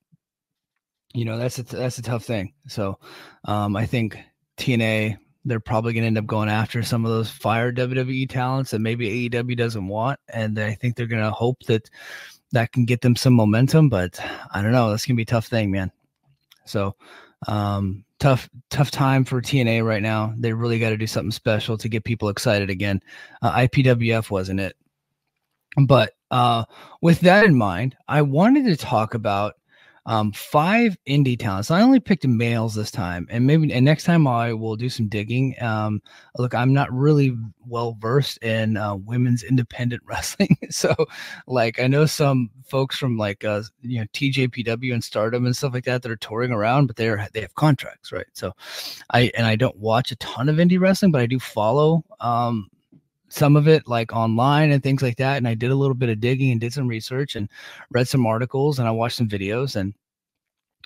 that's a tough thing. So, I think TNA, they're probably going to end up going after some of those fired WWE talents that maybe AEW doesn't want. And I think they're going to hope that can get them some momentum, but I don't know. That's going to be a tough thing, man. So, tough time for TNA right now. They really got to do something special to get people excited again. IPWF wasn't it. But with that in mind, I wanted to talk about 5 indie talents. I only picked males this time, and next time I will do some digging. Look, I'm not really well versed in women's independent wrestling, so like I know some folks from like TJPW and Stardom and stuff like that that are touring around, but they have contracts, right? So I don't watch a ton of indie wrestling, but I do follow some of it like online and things like that. And I did a little bit of digging and did some research and read some articles, and I watched some videos, and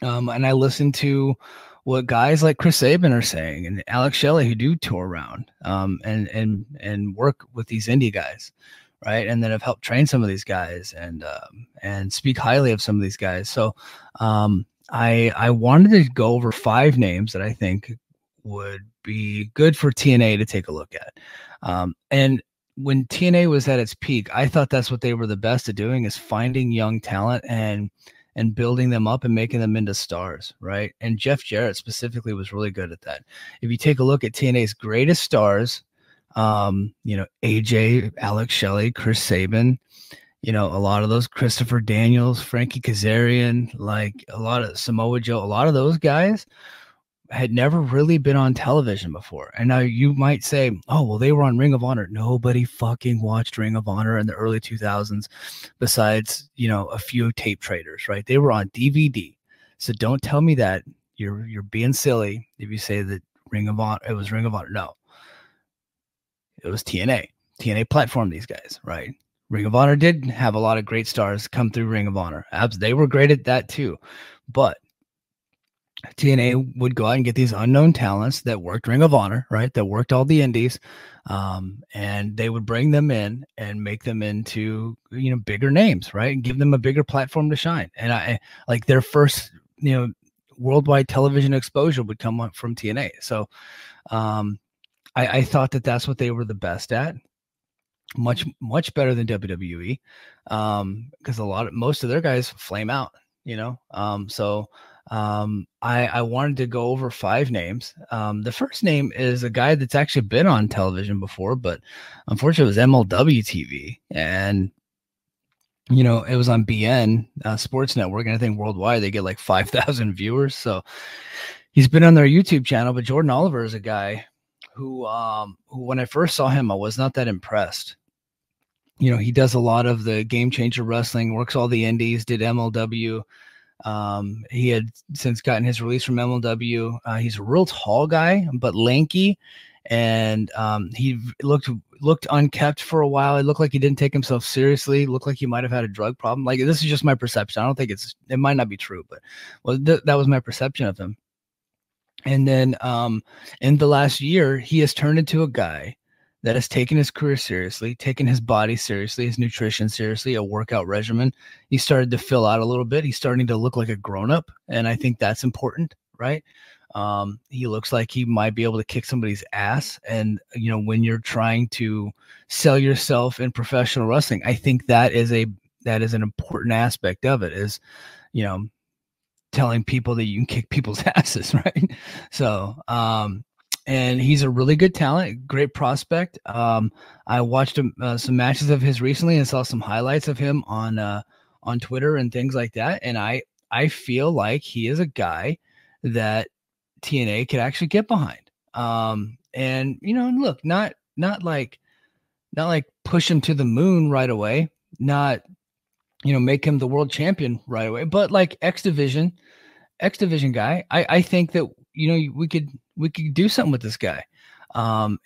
I listened to what guys like Chris Sabin are saying and Alex Shelley, who do tour around and work with these indie guys, right? And then have helped train some of these guys and speak highly of some of these guys. So I wanted to go over 5 names that I think would be good for TNA to take a look at. And when TNA was at its peak, I thought that's what they were the best at doing, is finding young talent and building them up and making them into stars, right? And Jeff Jarrett specifically was really good at that. If you take a look at TNA's greatest stars, AJ, Alex Shelley, Chris Sabin, a lot of those, Christopher Daniels, Frankie Kazarian, like a lot of Samoa Joe, a lot of those guys had never really been on television before. And now you might say, oh, well, they were on Ring of Honor. Nobody fucking watched Ring of Honor in the early 2000s besides, a few tape traders, right? They were on DVD. So don't tell me that you're being silly if you say that it was Ring of Honor. No, it was TNA. TNA platformed these guys, right? Ring of Honor did have a lot of great stars come through Ring of Honor. They were great at that too. But TNA would go out and get these unknown talents that worked Ring of Honor, right? That worked all the indies. And they would bring them in and make them into, bigger names, right? And give them a bigger platform to shine. And I like their first, worldwide television exposure would come from TNA. So I thought that that's what they were the best at. Much, much better than WWE. Because most of their guys flame out, I wanted to go over 5 names. The first name is a guy that's actually been on television before, but unfortunately it was MLW TV, and it was on BN Sports Network, and I think worldwide they get like 5,000 viewers. So he's been on their YouTube channel. But Jordan Oliver is a guy who when I first saw him, I was not that impressed. He does a lot of the Game Changer wrestling, works all the indies, did MLW. He had since gotten his release from MLW. He's a real tall guy, but lanky, and he looked unkept for a while. It looked like he didn't take himself seriously. It looked like he might have had a drug problem. Like, this is just my perception. I don't think it might not be true, but that was my perception of him. And then in the last year, he has turned into a guy that has taken his career seriously, taken his body seriously, his nutrition seriously, a workout regimen. He started to fill out a little bit. He's starting to look like a grown-up, and I think that's important, right? He looks like he might be able to kick somebody's ass. And, when you're trying to sell yourself in professional wrestling, I think that is an important aspect of it, is, telling people that you can kick people's asses, right? So, and he's a really good talent, great prospect. I watched some matches of his recently and saw some highlights of him on Twitter and things like that. And I feel like he is a guy that TNA could actually get behind. And look, not like push him to the moon right away, not make him the world champion right away, but like X Division guy. I think that we could do something with this guy. And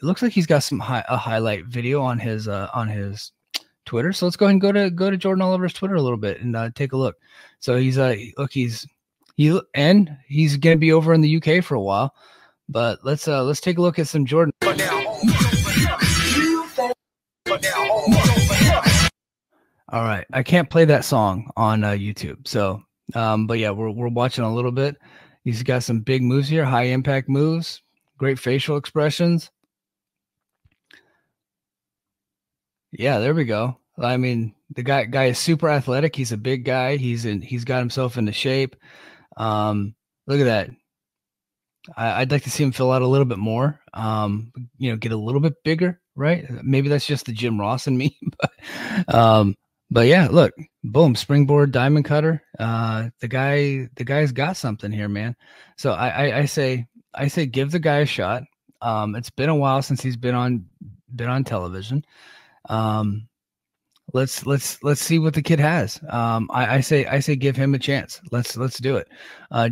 it looks like he's got a highlight video on his Twitter. So let's go ahead and go to Jordan Oliver's Twitter a little bit and take a look. So he's going to be over in the UK for a while, but let's take a look at some Jordan. All right. I can't play that song on YouTube. So, but yeah, we're watching a little bit. He's got some big moves here, high impact moves, great facial expressions. Yeah, there we go. I mean, the guy is super athletic. He's a big guy. He's got himself into shape. Look at that. I'd like to see him fill out a little bit more. Get a little bit bigger, right? Maybe that's just the Jim Ross in me, but yeah, look, boom, springboard diamond cutter. The guy's got something here, man. So I say give the guy a shot. It's been a while since he's been on television. Let's see what the kid has. I say give him a chance. Let's do it.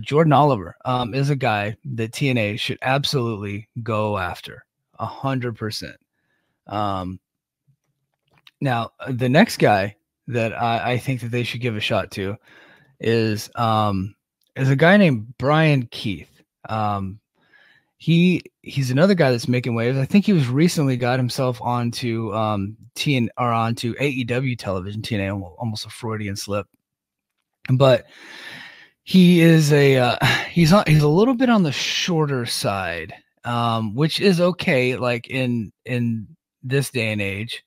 Jordan Oliver is a guy that TNA should absolutely go after 100%. Now the next guy that I think that they should give a shot to is a guy named Brian Keith. He's another guy that's making waves. I think he was recently got himself onto onto AEW television, TNA, almost a Freudian slip. But he is he's a little bit on the shorter side, which is okay, like in this day and age.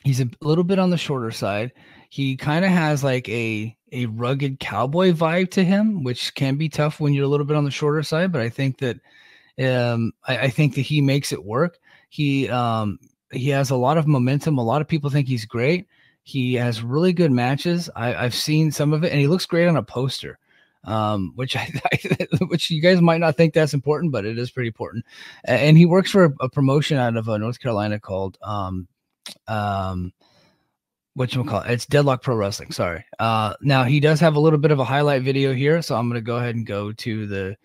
He's a little bit on the shorter side. He kind of has like a rugged cowboy vibe to him, which can be tough when you're a little bit on the shorter side. But I think that I think that he makes it work. He has a lot of momentum. A lot of people think he's great. He has really good matches. I've seen some of it, and he looks great on a poster, which which you guys might not think that's important, but it is pretty important. And he works for a promotion out of North Carolina called whatchamacallit, it's Deadlock Pro Wrestling. Sorry. Now he does have a little bit of a highlight video here, so I'm going to go ahead and go to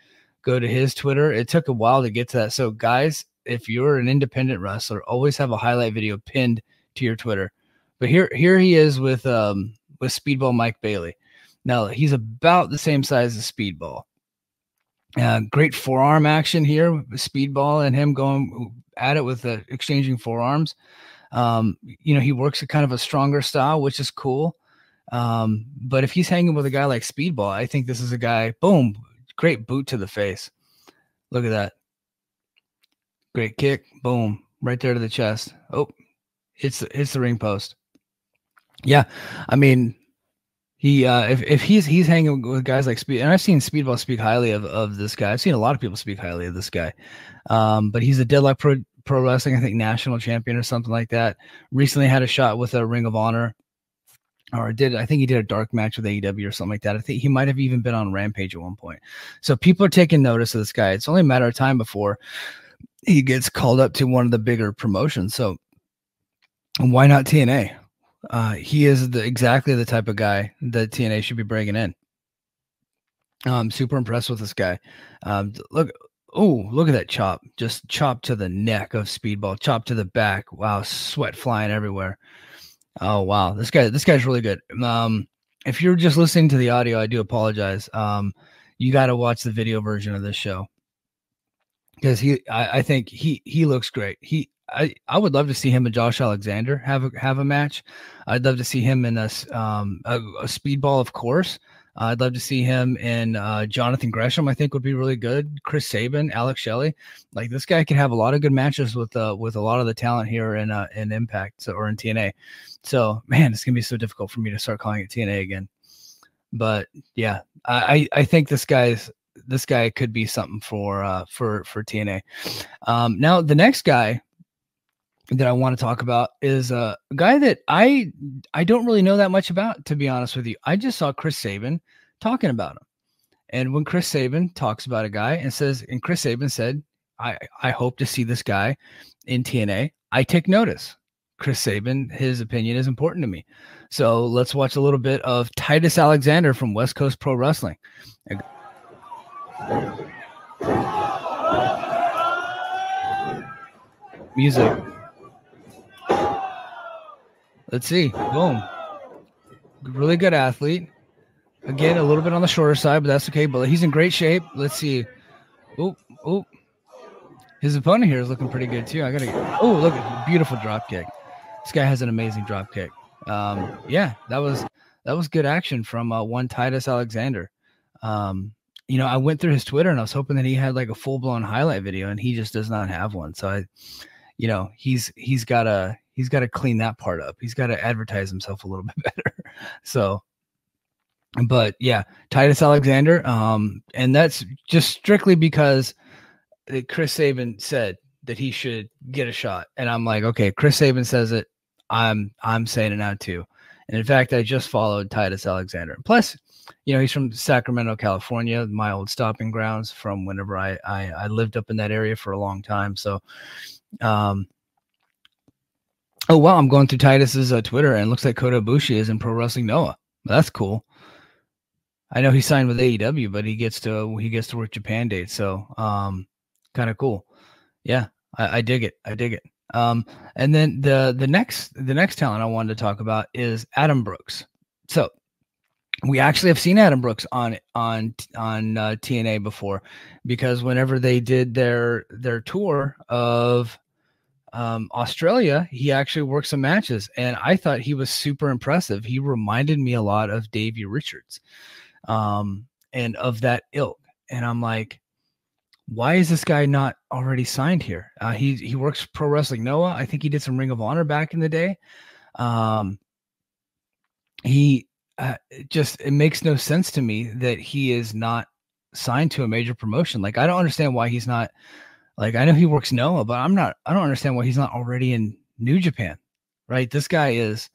his Twitter. It took a while to get to that. So guys, if you're an independent wrestler, always have a highlight video pinned to your Twitter. But here he is with Speedball Mike Bailey. Now he's about the same size as Speedball. Great forearm action here with Speedball and him going at it with exchanging forearms. He works at kind of a stronger style, which is cool. But if he's hanging with a guy like Speedball, I think this is a guy, boom, great boot to the face. Look at that. Great kick. Boom. Right there to the chest. Oh, hits the ring post. Yeah. I mean, he, if he's hanging with guys like Speed, and I've seen Speedball speak highly of this guy. I've seen a lot of people speak highly of this guy. But he's a Deadlock Pro Wrestling, I think, national champion or something like that. Recently had a shot with a Ring of Honor, I think he did a dark match with AEW or something like that. I think he might have even been on Rampage at one point. So people are taking notice of this guy. It's only a matter of time before he gets called up to one of the bigger promotions. So why not TNA? He is exactly the type of guy that TNA should be bringing in. I'm super impressed with this guy. Look at that chop. Just chop to the neck of Speedball, chop to the back. Wow, sweat flying everywhere. Oh, wow. This guy's really good. If you're just listening to the audio, I do apologize. You got to watch the video version of this show because I think he looks great. I would love to see him and Josh Alexander have a match. I'd love to see him in a Speedball, of course. I'd love to see him in Jonathan Gresham. I think would be really good. Chris Sabin, Alex Shelley. Like this guy could have a lot of good matches with a lot of the talent here in Impact or in TNA. So man, it's gonna be so difficult for me to start calling it TNA again. But yeah, I think this guy could be something for TNA. Now the next guy that I want to talk about is a guy that I don't really know that much about, to be honest with you. I just saw Chris Sabin talking about him. And when Chris Sabin talks about a guy and Chris Sabin said, I hope to see this guy in TNA, I take notice. Chris Sabin, his opinion is important to me. So let's watch a little bit of Titus Alexander from West Coast Pro Wrestling. Music. Let's see. Boom. Really good athlete. Again, a little bit on the shorter side, but that's okay. But he's in great shape. Let's see. Oh. His opponent here is looking pretty good too. Look at beautiful drop kick. This guy has an amazing drop kick. Yeah, that was good action from one Titus Alexander. I went through his Twitter and I was hoping that he had like a full blown highlight video, and he just does not have one. So he's got to clean that part up. He's got to advertise himself a little bit better. So, but yeah, Titus Alexander. And that's just strictly because Chris Sabin said that he should get a shot. And I'm like, okay, Chris Sabin says it. I'm saying it now too. And in fact, I just followed Titus Alexander. Plus, you know, he's from Sacramento, California, my old stopping grounds from whenever I lived up in that area for a long time. So, oh wow, I'm going through Titus's Twitter, and it looks like Kota Ibushi is in Pro Wrestling Noah. That's cool. I know he signed with AEW, but he gets to work Japan dates, so kind of cool. Yeah, I dig it. I dig it. And then the next talent I wanted to talk about is Adam Brooks. So we actually have seen Adam Brooks on TNA before, because whenever they did their tour of Australia, he actually worked some matches, and I thought he was super impressive. He reminded me a lot of Davey Richards, and of that ilk. And I'm like, why is this guy not already signed here? He works Pro Wrestling Noah. I think he did some Ring of Honor back in the day. It makes no sense to me that he is not signed to a major promotion. Like, I don't understand why he's not. Like, I know he works Noah, but I don't understand why he's not already in New Japan, right? This guy is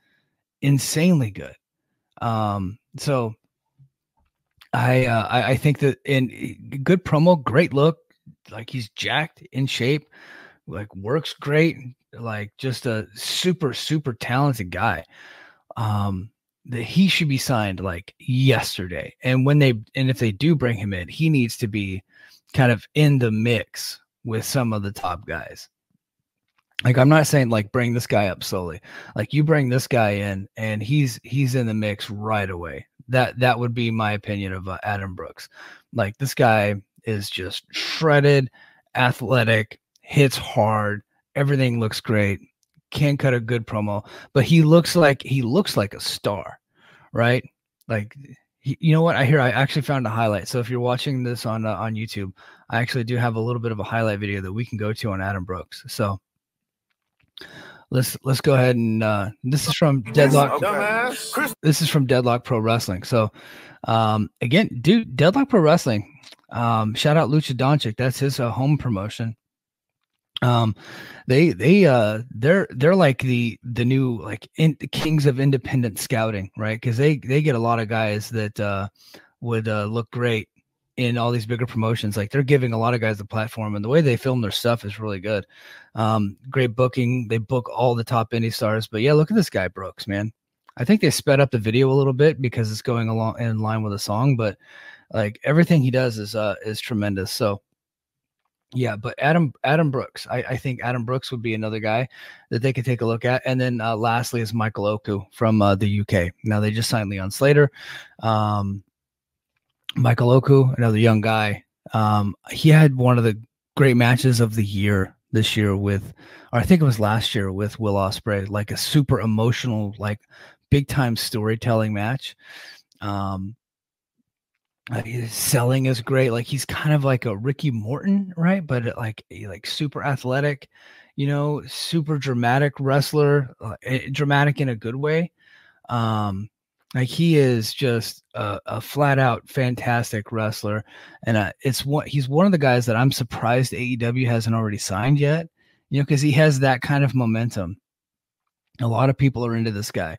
insanely good. So I think that in good promo, great look, like he's jacked, in shape, like works great, like just a super, super talented guy. That he should be signed like yesterday. And if they do bring him in, he needs to be kind of in the mix with some of the top guys. Like, I'm not saying like bring this guy up slowly. Like, you bring this guy in and he's in the mix right away. That would be my opinion of Adam Brooks. Like, this guy is just shredded, athletic, hits hard, everything looks great, can cut a good promo, but he looks like a star, right? Like, you know what? I actually found a highlight. So if you're watching this on YouTube, I actually do have a little bit of a highlight video that we can go to on Adam Brooks. So let's go ahead and this is from Deadlock. This is from Deadlock Pro Wrestling. So again, dude, Deadlock Pro Wrestling. Shout out Lucha Doncic. That's his home promotion. They're like the new like kings of independent scouting, right? Because they get a lot of guys that would look great in all these bigger promotions. Like, they're giving a lot of guys the platform, and the way they film their stuff is really good. Great booking. They book all the top indie stars. But yeah, look at this guy Brooks, man. I think they sped up the video a little bit because it's going along in line with a song, but like everything he does is tremendous. So yeah, but Adam Brooks, I think Adam Brooks would be another guy that they could take a look at. And then lastly is Michael Oku from the UK. Now, they just signed Leon Slater. Michael Oku, another young guy. He had one of the great matches of the year this year or I think it was last year with Will Ospreay, like a super emotional, like big time storytelling match. His selling is great. Like, he's kind of like a Ricky Morton, right? But like super athletic, you know, super dramatic wrestler, dramatic in a good way. Like, he is just a flat out fantastic wrestler. And he's one of the guys that I'm surprised AEW hasn't already signed yet, you know, because he has that kind of momentum. A lot of people are into this guy.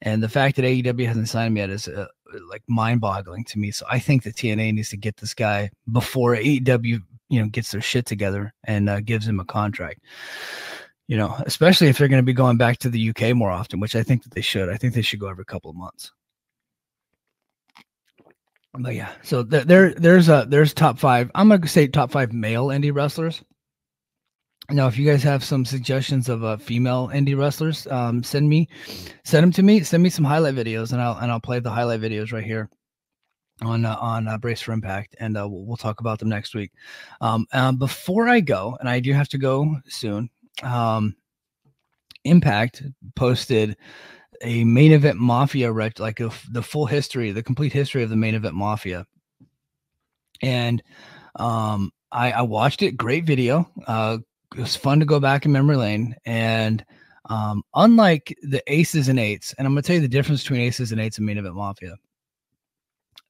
And the fact that AEW hasn't signed him yet is like mind-boggling to me. So I think that TNA needs to get this guy before AEW, you know, gets their shit together and gives him a contract. You know, especially if they're going to be going back to the UK more often, which I think that they should. I think they should go every couple of months. But yeah, so there's top 5. I'm going to say top 5 male indie wrestlers. Now, if you guys have some suggestions of female indie wrestlers, send them to me. Send me some highlight videos, and I'll play the highlight videos right here on Brace for Impact, and we'll talk about them next week. Before I go, and I do have to go soon, Impact posted a Main Event Mafia the full history, the complete history of the Main Event Mafia, and I watched it. Great video. It was fun to go back in memory lane, and unlike the Aces and Eights, and I'm going to tell you the difference between Aces and Eights and Main Event Mafia.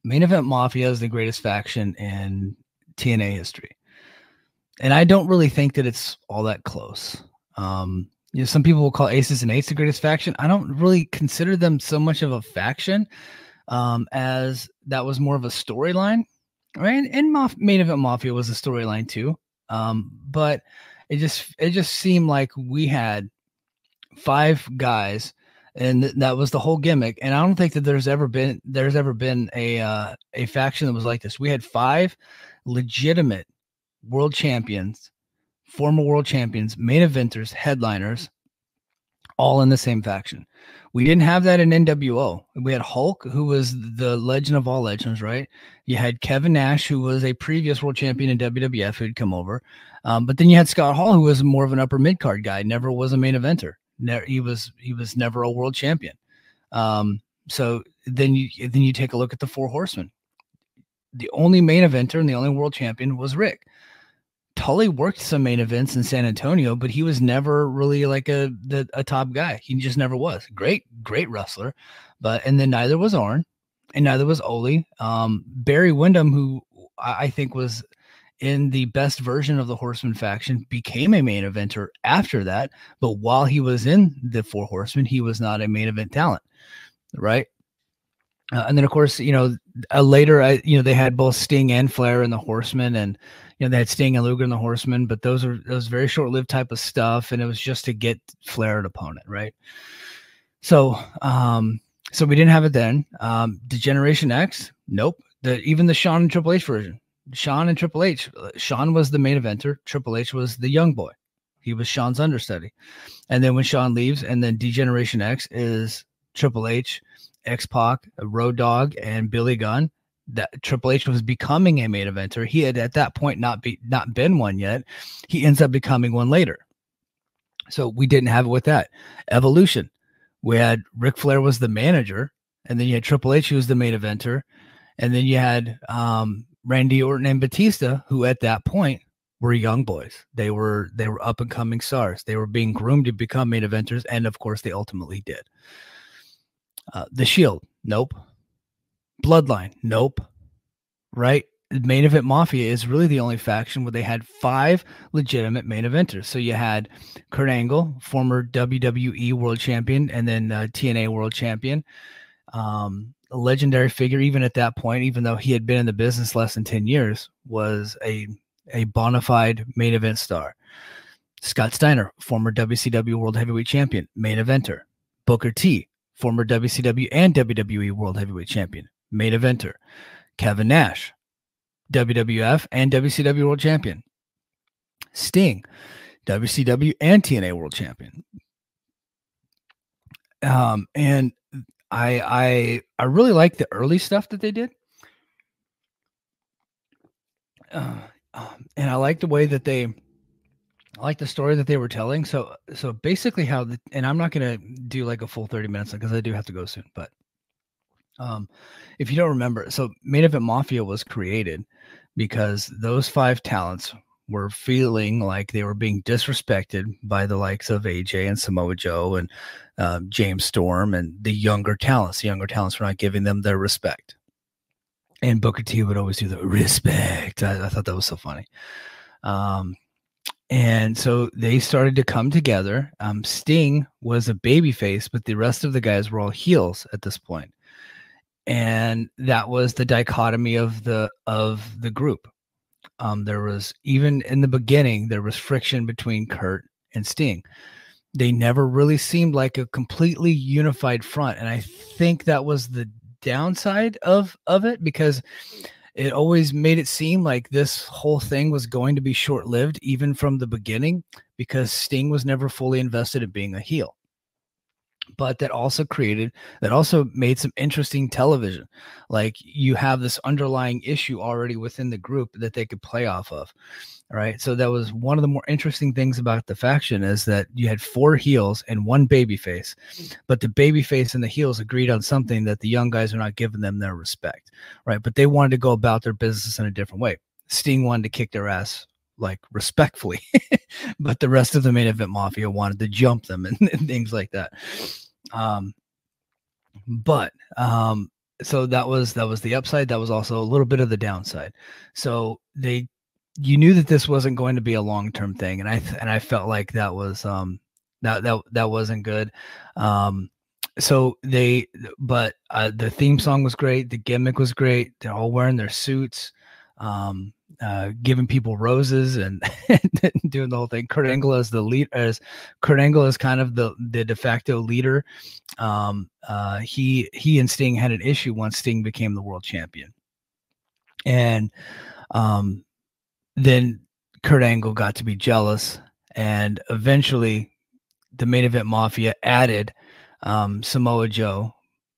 Main Event Mafia is the greatest faction in TNA history, and I don't really think that it's all that close. You You know, some people will call Aces and Eights the greatest faction. I don't really consider them so much of a faction, as that was more of a storyline, right? And Main Event Mafia was a storyline too. But it just seemed like we had 5 guys, and that was the whole gimmick. And I don't think that there's ever been a faction that was like this. We had 5 legitimate world champions, former world champions, main eventers, headliners, all in the same faction. We didn't have that in NWO. We had Hulk, who was the legend of all legends, right? You had Kevin Nash, who was a previous world champion in WWF, who'd come over. But then you had Scott Hall, who was more of an upper mid card guy, never was a main eventer. He was never a world champion. So then you take a look at the 4 Horsemen. The only main eventer and the only world champion was Rick. Tully worked some main events in San Antonio, but he was never really like a top guy. He just never was. Great wrestler, and then neither was Arn, and neither was Ole. Barry Windham, who I think was in the best version of the Horseman faction, became a main eventer after that. But while he was in the 4 Horsemen, he was not a main event talent, right? And then, of course, later, they had both Sting and Flair in the Horsemen, and they had Sting and Luger in the Horsemen, but those was very short-lived type of stuff, and it was just to get Flair an opponent, right? So, so we didn't have it then. The Generation X, nope. Even the Shawn and Triple H version, Shawn and Triple H. Shawn was the main eventer. Triple H was the young boy. He was Shawn's understudy. And then when Shawn leaves, and then D-Generation X is Triple H, X-Pac, Road Dogg, and Billy Gunn. That Triple H was becoming a main eventer. He had at that point not been one yet. He ends up becoming one later. So we didn't have it with that. Evolution. We had Ric Flair was the manager, and then you had Triple H, who was the main eventer, and then you had Randy Orton and Batista, who at that point were young boys. They were up and coming stars. They were being groomed to become main eventers, and of course they ultimately did. The Shield, nope. Bloodline, nope. Right? Main Event Mafia is really the only faction where they had 5 legitimate main eventers. So you had Kurt Angle, former WWE World Champion, and then TNA World Champion. A legendary figure, even at that point, even though he had been in the business less than 10 years, was a bona fide main event star. Scott Steiner, former WCW World Heavyweight Champion, main eventer. Booker T, former WCW and WWE World Heavyweight Champion, main eventer. Kevin Nash, WWF and WCW World Champion. Sting, WCW and TNA World Champion. And I really like the early stuff that they did. And I like the way that I like the story that they were telling. So basically and I'm not going to do like a full 30 minutes because I do have to go soon, but if you don't remember, so Main Event Mafia was created because those 5 talents were feeling like they were being disrespected by the likes of AJ and Samoa Joe and James Storm and the younger talents. The younger talents were not giving them their respect. And Booker T would always do the respect. I thought that was so funny. And so they started to come together. Sting was a babyface, but the rest of the guys were all heels at this point. And that was the dichotomy of the group. There was, even in the beginning, there was friction between Kurt and Sting. They never really seemed like a completely unified front. And I think that was the downside of it, because it always made it seem like this whole thing was going to be short-lived, even from the beginning, because Sting was never fully invested in being a heel. But that also made some interesting television. Like, you have this underlying issue already within the group that they could play off of. All right. So that was one of the more interesting things about the faction, is that you had 4 heels and 1 babyface, but the babyface and the heels agreed on something that the young guys are not giving them their respect. Right. But they wanted to go about their business in a different way. Sting wanted to kick their ass, like, respectfully, but the rest of the Main Event Mafia wanted to jump them and things like that. So that was the upside. That was also a little bit of the downside. So you knew that this wasn't going to be a long-term thing. And I felt like that was that wasn't good. So but the theme song was great. The gimmick was great. They're all wearing their suits, giving people roses and doing the whole thing. Kurt Angle as the lead, as Kurt Angle is kind of the de facto leader. He and Sting had an issue once Sting became the world champion, and then Kurt Angle got to be jealous, and eventually the Main Event Mafia added Samoa Joe,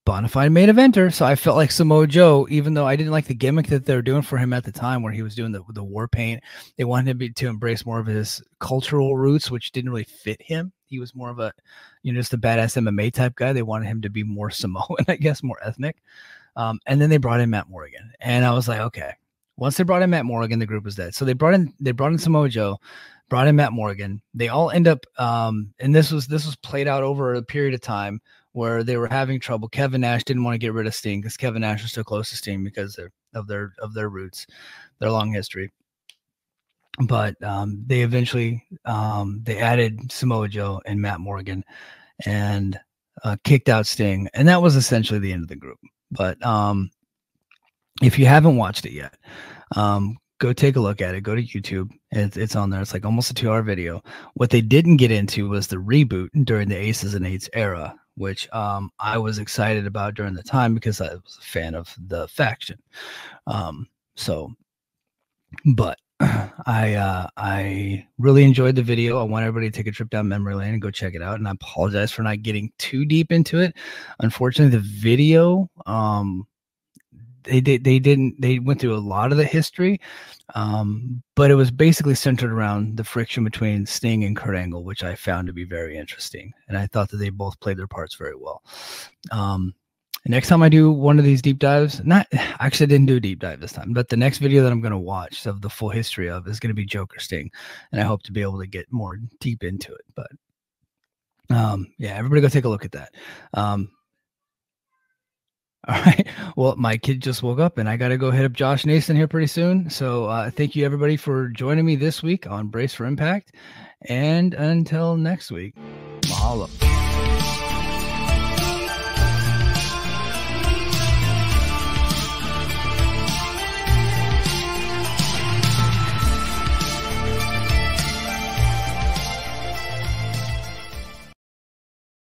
bona fide main eventer. So I felt like Samoa Joe, even though I didn't like the gimmick that they were doing for him at the time, where he was doing the war paint. They wanted him to embrace more of his cultural roots, which didn't really fit him. He was more of a, just a badass MMA type guy. They wanted him to be more Samoan, I guess, more ethnic. And then they brought in Matt Morgan, and I was like, okay. Once they brought in Matt Morgan, the group was dead. So they brought in Samoa Joe, brought in Matt Morgan. They all end up, and this was played out over a period of time where they were having trouble. Kevin Nash didn't want to get rid of Sting because Kevin Nash was so close to Sting because of their roots, their long history. But they eventually they added Samoa Joe and Matt Morgan and kicked out Sting, and that was essentially the end of the group. But if you haven't watched it yet, go take a look at it. Go to YouTube. It's on there. It's like almost a 2-hour video. What they didn't get into was the reboot during the Aces and Eights era, which I was excited about during the time because I was a fan of the faction. But I really enjoyed the video. I want everybody to take a trip down memory lane and go check it out. And I apologize for not getting too deep into it. Unfortunately, the video, they went through a lot of the history, but it was basically centered around the friction between Sting and Kurt Angle, which I found to be very interesting, and I thought that they both played their parts very well. Next time I do one of these deep dives, actually I didn't do a deep dive this time, but the next video that I'm going to watch of the full history of is going to be Joker Sting, and I hope to be able to get more deep into it. But yeah, everybody go take a look at that. All right. Well, my kid just woke up and I got to go hit up Josh Nason here pretty soon. So thank you everybody for joining me this week on Brace for Impact. And until next week, mahalo.